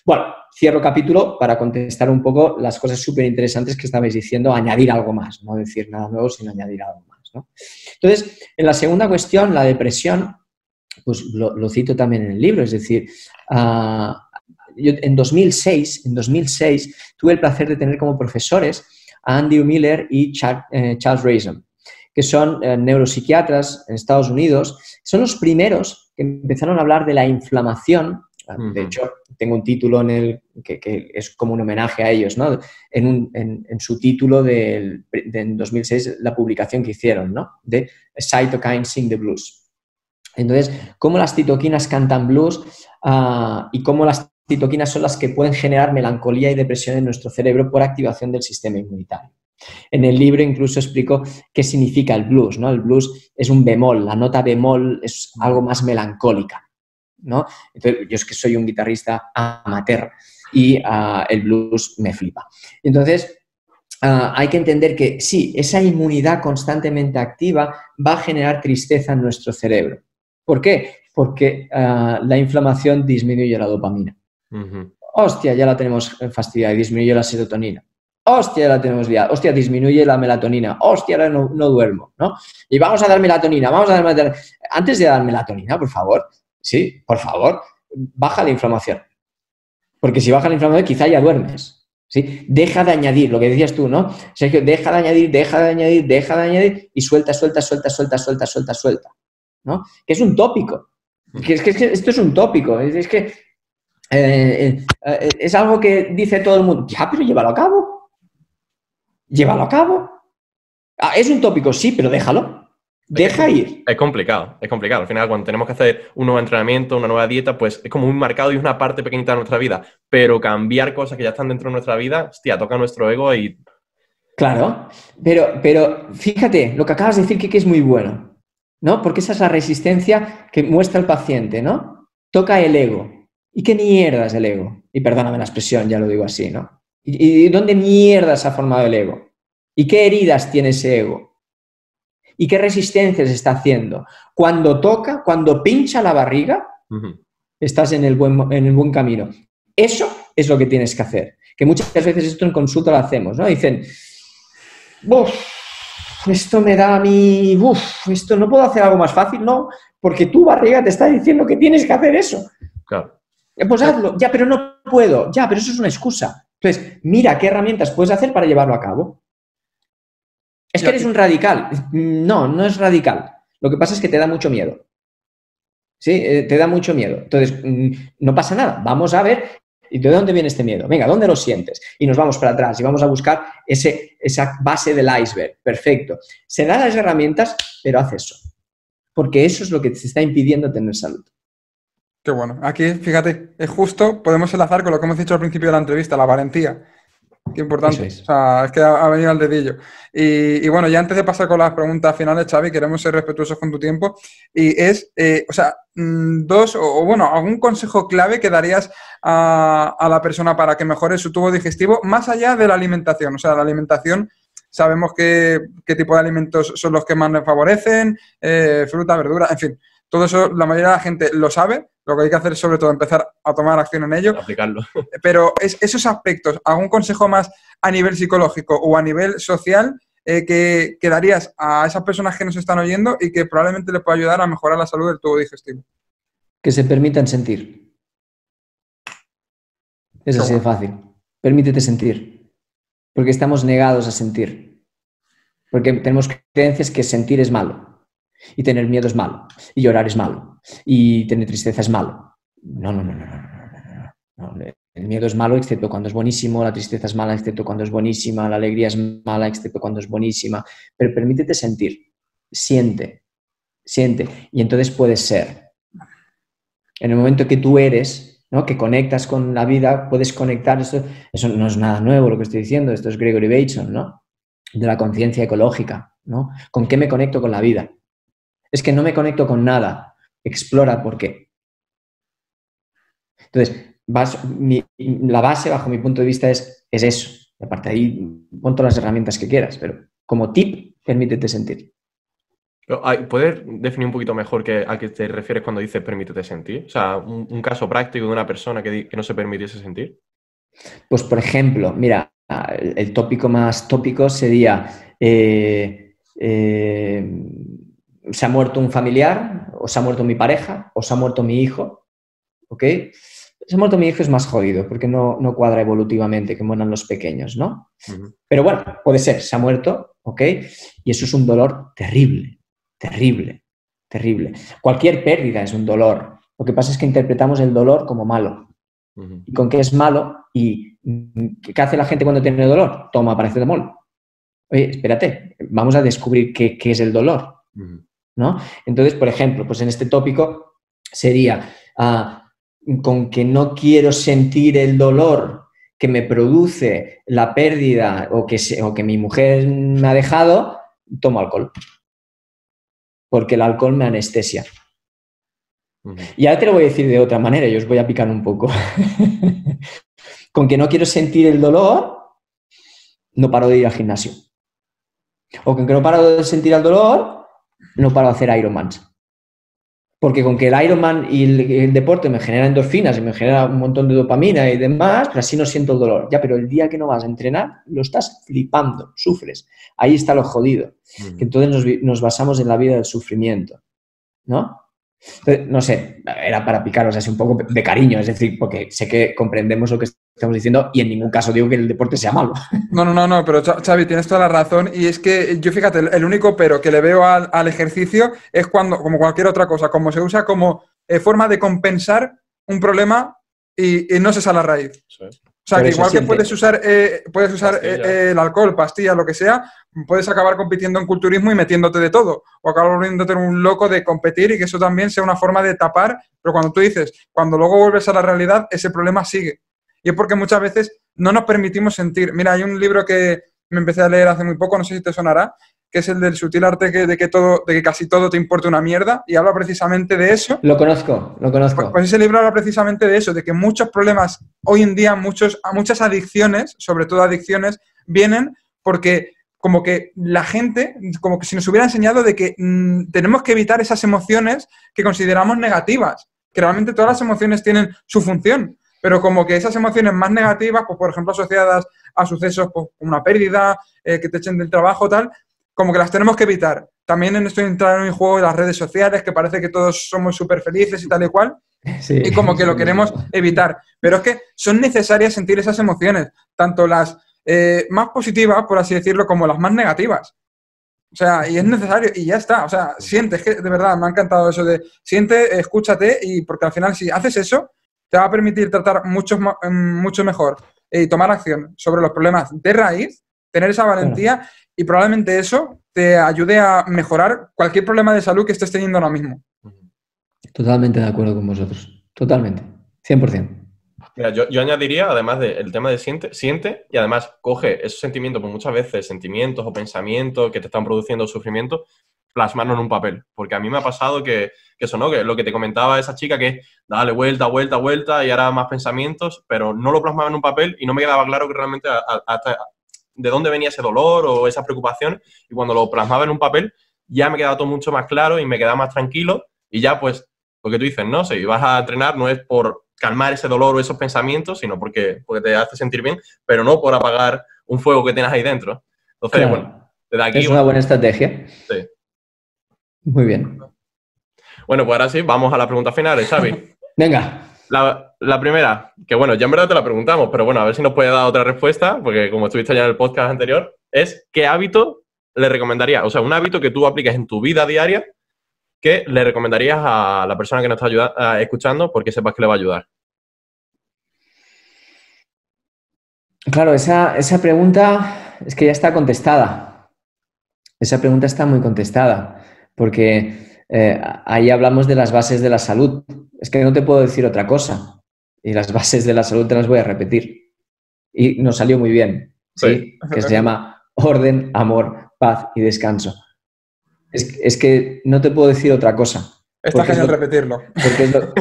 Bueno, cierro capítulo para contestar un poco las cosas súper interesantes que estabais diciendo, añadir algo más, no decir nada nuevo, sino añadir algo más, ¿no? Entonces, en la segunda cuestión, la depresión, pues lo cito también en el libro, es decir, yo en 2006 tuve el placer de tener como profesores a Andrew Miller y Charles Raison, que son neuropsiquiatras en Estados Unidos. Son los primeros que empezaron a hablar de la inflamación. De hecho, tengo un título que es como un homenaje a ellos, ¿no? En su título en 2006, la publicación que hicieron, ¿no? De Cytokines Sing the Blues. Entonces, cómo las citoquinas cantan blues y cómo las citoquinas son las que pueden generar melancolía y depresión en nuestro cerebro por activación del sistema inmunitario. En el libro incluso explico qué significa el blues, ¿no? El blues es un bemol, la nota bemol es algo más melancólica, ¿no? Entonces, yo es que soy un guitarrista amateur y el blues me flipa. Entonces, hay que entender que sí, esa inmunidad constantemente activa va a generar tristeza en nuestro cerebro. ¿Por qué? Porque la inflamación disminuye la dopamina. Hostia, ya la tenemos fastidiada y disminuye la serotonina. Hostia, ya la tenemos liada. Hostia, disminuye la melatonina. Hostia, ahora no duermo, ¿no? Y vamos a dar melatonina, Antes de dar melatonina, por favor, sí, por favor, baja la inflamación. Porque si baja la inflamación, quizá ya duermes, ¿sí? Deja de añadir, lo que decías tú, ¿no? Sergio, deja de añadir y suelta, ¿no? Que es un tópico. Es que esto es un tópico. Es que es algo que dice todo el mundo. Ya, pero llévalo a cabo. Llévalo a cabo. Es un tópico, sí, pero déjalo. Deja ir. Es complicado, es complicado. Al final, cuando tenemos que hacer un nuevo entrenamiento, una nueva dieta, pues es como muy marcado y es una parte pequeñita de nuestra vida. Pero cambiar cosas que ya están dentro de nuestra vida, hostia, toca nuestro ego y... Claro, pero fíjate, lo que acabas de decir que es muy bueno, ¿no? Porque esa es la resistencia que muestra el paciente, ¿no? Toca el ego. ¿Y qué mierda es el ego? Y perdóname la expresión, ya lo digo así, ¿no? ¿Y dónde mierda se ha formado el ego? ¿Y qué heridas tiene ese ego? ¿Y qué resistencias está haciendo? Cuando toca, cuando pincha la barriga, estás en el buen camino. Eso es lo que tienes que hacer. Que muchas veces esto en consulta lo hacemos, ¿no? Dicen, esto me da a mí, esto no puedo hacer algo más fácil, no, porque tu barriga te está diciendo que tienes que hacer eso. Claro. Pues hazlo, ya, pero no puedo, ya, pero eso es una excusa. Entonces, mira qué herramientas puedes hacer para llevarlo a cabo. Es que eres un radical. No, no es radical. Lo que pasa es que te da mucho miedo. ¿Sí? Te da mucho miedo. Entonces, no pasa nada. Vamos a ver, ¿y de dónde viene este miedo? Venga, ¿dónde lo sientes? Y nos vamos para atrás y vamos a buscar esa base del iceberg. Perfecto. Se dan las herramientas, pero haz eso. Porque eso es lo que te está impidiendo tener salud. Qué bueno. Aquí, fíjate, es justo, podemos enlazar con lo que hemos dicho al principio de la entrevista, la valentía. Qué importante. O sea, es que ha venido al dedillo. Y bueno, ya antes de pasar con las preguntas finales, Xavi, queremos ser respetuosos con tu tiempo. Y es, algún consejo clave que darías a la persona para que mejore su tubo digestivo, más allá de la alimentación. O sea, la alimentación, sabemos qué tipo de alimentos son los que más nos favorecen, fruta, verdura, en fin. Todo eso, la mayoría de la gente lo sabe. Lo que hay que hacer es, sobre todo, empezar a tomar acción en ello. Aplicarlo. Pero esos aspectos, ¿algún consejo más a nivel psicológico o a nivel social que darías a esas personas que nos están oyendo y que probablemente les pueda ayudar a mejorar la salud del tubo digestivo? Que se permitan sentir. Es así de fácil. Permítete sentir. Porque estamos negados a sentir. Porque tenemos creencias que sentir es malo. Y tener miedo es malo. Y llorar es malo. Y tener tristeza es malo. No, no, no, no, no, no, no, no. El miedo es malo excepto cuando es buenísimo, la tristeza es mala excepto cuando es buenísima, la alegría es mala excepto cuando es buenísima. Pero permítete sentir, siente, siente. Y entonces puedes ser. En el momento que tú eres, ¿no? Que conectas con la vida, puedes conectar. Eso no es nada nuevo lo que estoy diciendo, esto es Gregory Bateson, ¿no? De la conciencia ecológica, ¿no? ¿Con qué me conecto con la vida? Es que no me conecto con nada. Explora por qué. Entonces, la base, bajo mi punto de vista, es eso. Y aparte de ahí, pon todas las herramientas que quieras, pero como tip, permítete sentir. ¿Puedes definir un poquito mejor a qué te refieres cuando dices permítete sentir? O sea, un caso práctico de una persona que no se permitiese sentir. Pues, por ejemplo, mira, el tópico más tópico sería se ha muerto un familiar, o se ha muerto mi pareja, o se ha muerto mi hijo, ¿ok? Se ha muerto mi hijo es más jodido, porque no cuadra evolutivamente que mueran los pequeños, ¿no? Uh-huh. Pero bueno, puede ser, se ha muerto, ¿ok? Y eso es un dolor terrible, terrible, terrible. Cualquier pérdida es un dolor. Lo que pasa es que interpretamos el dolor como malo. Uh-huh. ¿Y con qué es malo? ¿Y qué hace la gente cuando tiene dolor? Toma paracetamol. Oye, espérate, vamos a descubrir qué es el dolor, uh-huh, ¿no? Entonces, por ejemplo, pues en este tópico sería con que no quiero sentir el dolor que me produce la pérdida o que mi mujer me ha dejado, tomo alcohol. Porque el alcohol me anestesia. Uh-huh. Y ahora te lo voy a decir de otra manera y os voy a picar un poco. Con que no quiero sentir el dolor, no paro de ir al gimnasio. O con que no paro de sentir el dolor, no paro de hacer Ironmans. Porque con que el Ironman y el deporte me genera endorfinas y me genera un montón de dopamina y demás, pero así no siento el dolor. Ya, pero el día que no vas a entrenar, lo estás flipando, sufres. Ahí está lo jodido. Que entonces nos basamos en la vida del sufrimiento, ¿no? Entonces, no sé, era para picaros así un poco de cariño, es decir, porque sé que comprendemos lo que estamos diciendo y en ningún caso digo que el deporte sea malo. No, pero Xavi, tienes toda la razón y es que yo, fíjate, el único pero que le veo al ejercicio es cuando, como cualquier otra cosa, como se usa como forma de compensar un problema y no se sale a la raíz. Sí. O sea, que igual que puedes usar el alcohol, pastillas, lo que sea, puedes acabar compitiendo en culturismo y metiéndote de todo. O acabar volviéndote un loco de competir y que eso también sea una forma de tapar. Pero cuando tú dices, cuando luego vuelves a la realidad, ese problema sigue. Y es porque muchas veces no nos permitimos sentir. Mira, hay un libro que me empecé a leer hace muy poco, no sé si te sonará, que es el del sutil arte de que casi todo te importa una mierda, y habla precisamente de eso. Lo conozco. Pues ese libro habla precisamente de eso, de que muchos problemas hoy en día, muchas adicciones, sobre todo adicciones, vienen porque como que la gente, como que si nos hubiera enseñado de que tenemos que evitar esas emociones que consideramos negativas, que realmente todas las emociones tienen su función, pero como que esas emociones más negativas, pues por ejemplo asociadas a sucesos pues, como una pérdida, que te echen del trabajo, tal, como que las tenemos que evitar. También en esto entraron en juego las redes sociales, que parece que todos somos súper felices y tal y cual, sí, y como que lo queremos evitar. Pero es que son necesarias sentir esas emociones, tanto las más positivas, por así decirlo, como las más negativas. O sea, y es necesario, y ya está. O sea, siente, es que de verdad me ha encantado eso de siente, escúchate, y porque al final si haces eso, te va a permitir tratar mucho mejor y tomar acción sobre los problemas de raíz, tener esa valentía y probablemente eso te ayude a mejorar cualquier problema de salud que estés teniendo ahora mismo. Totalmente de acuerdo con vosotros. Totalmente. 100%. Mira, yo añadiría, además del tema de siente y además coge esos sentimientos, pues muchas veces sentimientos o pensamientos que te están produciendo sufrimiento, plasmarlo en un papel. Porque a mí me ha pasado que eso, ¿no? Que lo que te comentaba esa chica, que es dale vuelta y ahora más pensamientos, pero no lo plasmaba en un papel y no me quedaba claro que realmente hasta de dónde venía ese dolor o esa preocupación. Y cuando lo plasmaba en un papel ya me quedaba todo mucho más claro y me quedaba más tranquilo y ya pues lo que tú dices, ¿no? Si vas a entrenar no es por calmar ese dolor o esos pensamientos, sino porque te hace sentir bien, pero no por apagar un fuego que tienes ahí dentro. Entonces, claro, bueno, desde aquí... Es una buena estrategia. Sí. Muy bien. Bueno, pues ahora sí, vamos a la pregunta final, Xavi. Venga. La primera, que bueno, ya en verdad te la preguntamos, pero bueno, a ver si nos puede dar otra respuesta, porque como estuviste ya en el podcast anterior, es ¿qué hábito le recomendaría? O sea, un hábito que tú apliques en tu vida diaria ¿qué le recomendarías a la persona que nos está escuchando porque sepas que le va a ayudar? Claro, esa pregunta es que ya está contestada. Esa pregunta está muy contestada, porque ahí hablamos de las bases de la salud. Es que no te puedo decir otra cosa. Y las bases de la salud te las voy a repetir. Y nos salió muy bien, ¿sí? Que se llama orden, amor, paz y descanso. Es que no te puedo decir otra cosa. Está genial repetirlo.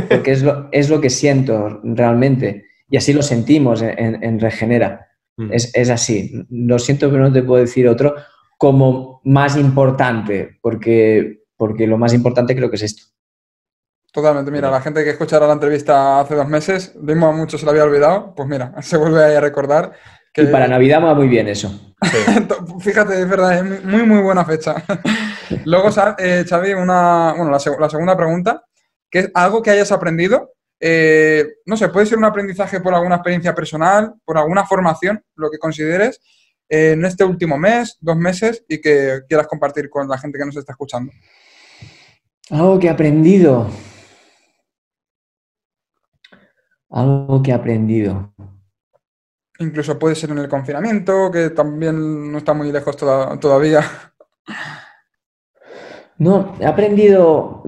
Porque es lo que siento realmente. Y así lo sentimos en Regenera. Es así. Lo siento, pero no te puedo decir otro como más importante, porque lo más importante creo que es esto. Totalmente. Mira, la gente que escuchara la entrevista hace 2 meses, mismo a muchos se lo había olvidado, pues mira, se vuelve ahí a recordar. Que... Y para Navidad va muy bien eso. Sí. Fíjate, es verdad, es muy, muy buena fecha. Luego, Xavi, la segunda pregunta, que es algo que hayas aprendido. No sé, puede ser un aprendizaje por alguna experiencia personal, por alguna formación, lo que consideres, en este último mes, 2 meses, y que quieras compartir con la gente que nos está escuchando. Algo que he aprendido. Algo que he aprendido. Incluso puede ser en el confinamiento, que también no está muy lejos todavía. No, he aprendido,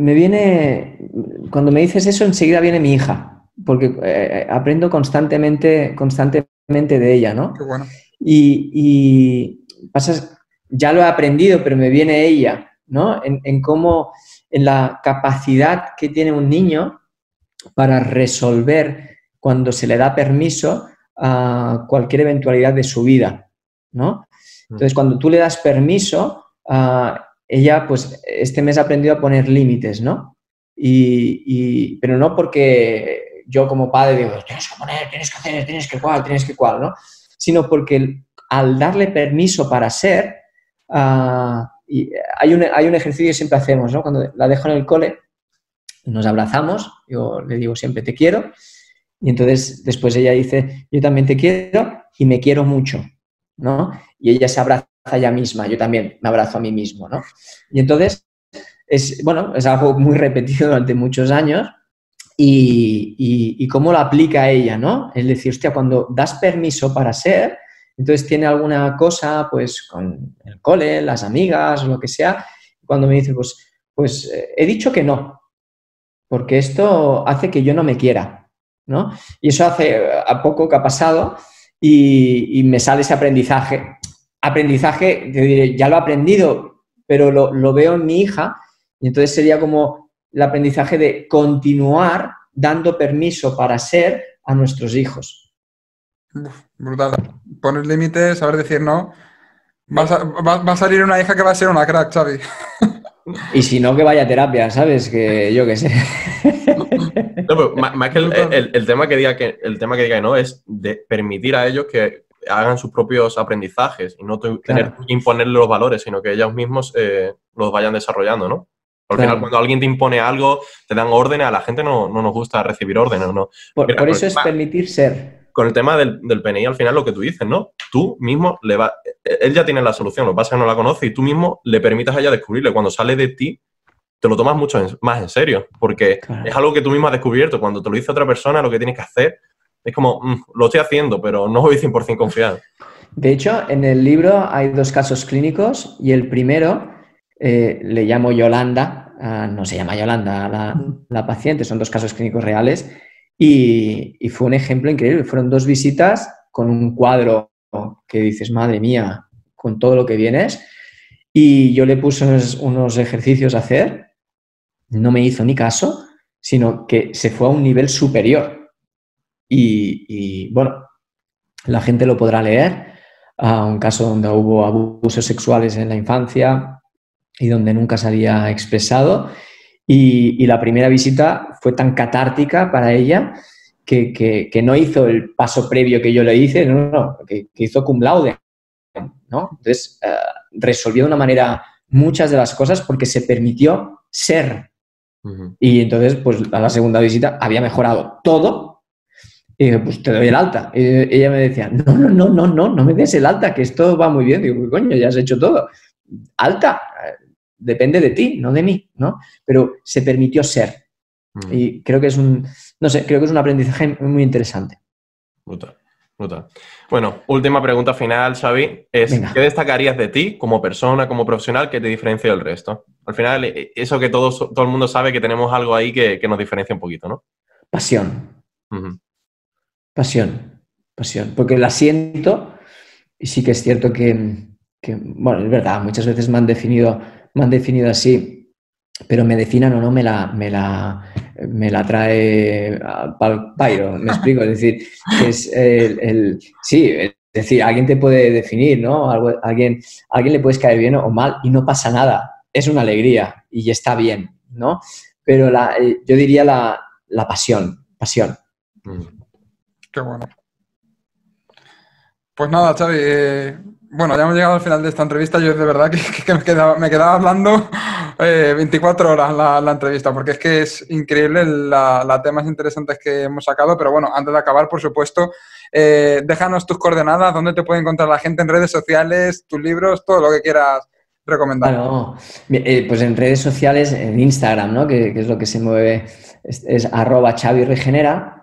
cuando me dices eso, enseguida viene mi hija, porque aprendo constantemente de ella, ¿no? Qué bueno. Y ya lo he aprendido, pero me viene ella, ¿no? En cómo, en la capacidad que tiene un niño para resolver cuando se le da permiso a cualquier eventualidad de su vida, ¿no? Entonces, cuando tú le das permiso, ella, pues, este mes ha aprendido a poner límites, ¿no? Pero no porque yo como padre digo, tienes que poner, tienes que hacer, tienes que cual, ¿no? Sino porque al darle permiso para ser, hay un ejercicio que siempre hacemos, ¿no? Cuando la dejo en el cole, nos abrazamos, yo le digo siempre te quiero, y entonces después ella dice, yo también te quiero y me quiero mucho, ¿no? Y ella se abraza a ella misma, yo también me abrazo a mí mismo, ¿no? Y entonces, es algo muy repetido durante muchos años y cómo lo aplica ella, ¿no? Es decir, hostia, cuando das permiso para ser, entonces tiene alguna cosa, pues, con el cole, las amigas, lo que sea, cuando me dice, pues he dicho que no, porque esto hace que yo no me quiera, ¿no? Y eso hace a poco que ha pasado y me sale ese aprendizaje. Aprendizaje, te diré, ya lo he aprendido, pero lo veo en mi hija y entonces sería como el aprendizaje de continuar dando permiso para ser a nuestros hijos. Brutal. Poner límites, saber decir no. Va a salir una hija que va a ser una crack, Xavi. Y si no, que vaya a terapia, ¿sabes? Que yo qué sé. No, pero más que el tema que diga que no es de permitir a ellos que hagan sus propios aprendizajes y no tener que imponerle los valores, sino que ellos mismos los vayan desarrollando, ¿no? Al final, cuando alguien te impone algo, te dan órdenes, a la gente no nos gusta recibir órdenes, ¿no? Por eso es permitir ser. Con el tema del PNI, al final lo que tú dices, ¿no? Tú mismo él ya tiene la solución, lo que pasa es que no la conoce y tú mismo le permitas a ella descubrirlo. Cuando sale de ti, te lo tomas mucho más en serio, porque es algo que tú mismo has descubierto. Cuando te lo dice otra persona, lo que tienes que hacer es como, lo estoy haciendo, pero no voy 100% confiado. De hecho, en el libro hay 2 casos clínicos y el primero le llamo Yolanda, no se llama Yolanda la paciente, son 2 casos clínicos reales y fue un ejemplo increíble. Fueron 2 visitas con un cuadro que dices, madre mía, con todo lo que vienes, y yo le puse unos ejercicios a hacer, no me hizo ni caso, sino que se fue a un nivel superior. Y bueno, la gente lo podrá leer, un caso donde hubo abusos sexuales en la infancia y donde nunca se había expresado. Y la primera visita fue tan catártica para ella que no hizo el paso previo que yo le hice, que hizo cum laude, ¿no? Entonces, resolvió de una manera muchas de las cosas porque se permitió ser. Y entonces, pues a la segunda visita había mejorado todo. Y dije, pues te doy el alta. Y ella me decía, no me des el alta, que esto va muy bien. Digo, coño, ya has hecho todo. Alta. depende de ti, no de mí, ¿no? Pero se permitió ser. Y creo que es no sé, creo que es un aprendizaje muy interesante. Brutal, brutal. Bueno, última pregunta final, Xavi, es Venga. ¿qué destacarías de ti como persona, como profesional, que te diferencia del resto? Al final, eso que todo el mundo sabe que tenemos algo ahí que nos diferencia un poquito, ¿no? Pasión. Uh-huh. Pasión. Porque la siento y sí que es cierto que, bueno, es verdad, muchas veces me han definido así, pero me definan o no, me la trae pal pairo, me explico, es decir, que es sí, es decir, alguien te puede definir, ¿no? Alguien le puedes caer bien o mal y no pasa nada, es una alegría y está bien, ¿no? Pero yo diría la pasión. Qué bueno. Pues nada, Xavi, bueno, ya hemos llegado al final de esta entrevista. Yo de verdad que me quedaba hablando 24 horas la entrevista, porque es que es increíble la temas interesantes que hemos sacado. Pero bueno, antes de acabar, por supuesto, déjanos tus coordenadas, dónde te puede encontrar la gente en redes sociales, tus libros, todo lo que quieras recomendar. Bueno, pues en redes sociales, en Instagram, ¿no? Que es lo que se mueve, es @ChaviRegenera.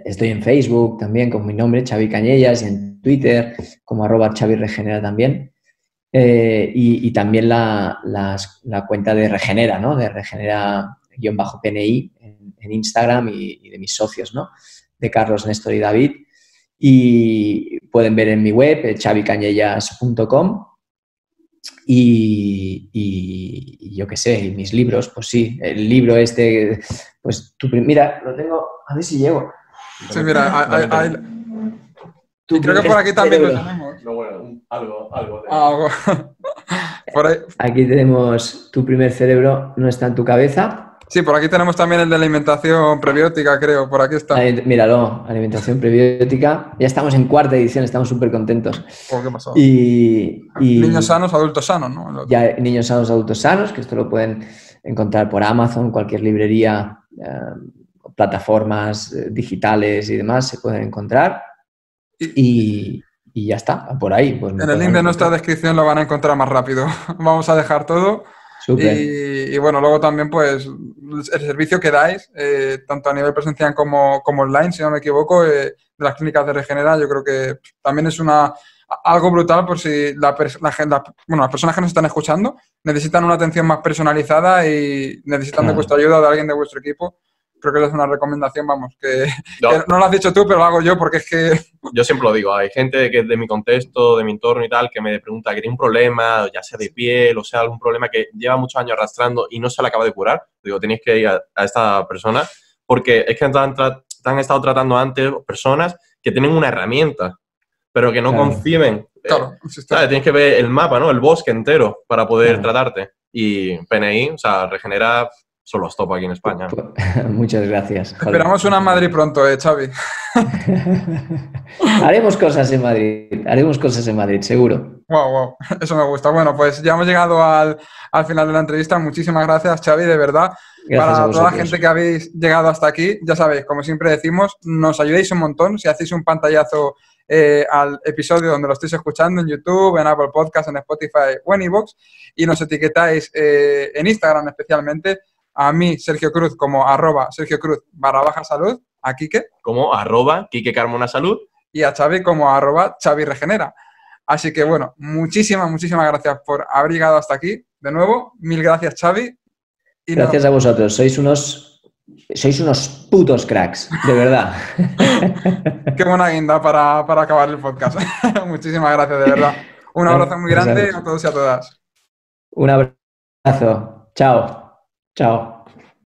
Estoy en Facebook también con mi nombre, Xavi Cañellas, y en Twitter como @ChaviRegenera también. Y también la cuenta de Regenera, ¿no? De Regenera-PNI en Instagram y de mis socios, ¿no? De Carlos, Néstor y David. Y pueden ver en mi web, xavicañellas.com. Y yo qué sé, y mis libros, pues sí, el libro pues mira, lo tengo, a ver si llego. Sí, mira, y creo que por aquí también lo tenemos. No, bueno, algo. Algo. Por ahí. Aquí tenemos Tu primer cerebro no está en tu cabeza. Sí, por aquí tenemos también el de alimentación prebiótica, creo, por aquí está. Míralo, alimentación prebiótica. Ya estamos en 4ª edición, estamos súper contentos. Oh, ¿qué pasó? Y niños sanos, adultos sanos, ¿no? Ya niños sanos, adultos sanos, que esto lo pueden encontrar por Amazon, cualquier librería, plataformas digitales y demás se pueden encontrar. Y ya está, por ahí. Pues en el link de nuestra descripción lo van a encontrar más rápido. Vamos a dejar todo. Y bueno, luego también pues el servicio que dais, tanto a nivel presencial como online, si no me equivoco, de las clínicas de Regenera, yo creo que también es algo brutal por si las personas que nos están escuchando necesitan una atención más personalizada y necesitan de vuestra ayuda o de alguien de vuestro equipo. Creo que es una recomendación, vamos, que no lo has dicho tú, pero lo hago yo porque es que... Yo siempre lo digo, hay gente que es de mi contexto, de mi entorno y tal, que me pregunta que tiene un problema, ya sea de piel, o sea, algún problema que lleva muchos años arrastrando y no se le acaba de curar. Digo, tenéis que ir a esta persona porque es que te han estado tratando antes personas que tienen una herramienta, pero que no conciben. Claro, ¿sabes? Tienes que ver el mapa, ¿no? El bosque entero para poder tratarte. Y PNI, o sea, Regenera... son los top aquí en España. Muchas gracias. Joder. Esperamos una en Madrid pronto, Xavi. Haremos cosas en Madrid, seguro. Wow, eso me gusta. Bueno, pues ya hemos llegado al final de la entrevista. Muchísimas gracias, Xavi, de verdad. Gracias para toda la gente que habéis llegado hasta aquí, ya sabéis, como siempre decimos, nos ayudáis un montón si hacéis un pantallazo al episodio donde lo estéis escuchando, en YouTube, en Apple Podcast, en Spotify o en iVoox, y nos etiquetáis en Instagram especialmente, a mí, Sergio Cruz, como @Sergio Cruz_salud, a Quique como @Quique Carmona Salud, y a Xavi como @Xavi Regenera. Así que bueno, muchísimas gracias por haber llegado hasta aquí. De nuevo, mil gracias, Xavi. Y gracias a vosotros, sois unos putos cracks, de verdad. Qué buena guinda para acabar el podcast. Muchísimas gracias, de verdad. Un abrazo muy grande a todos y a todas. Un abrazo. Chao. Chao.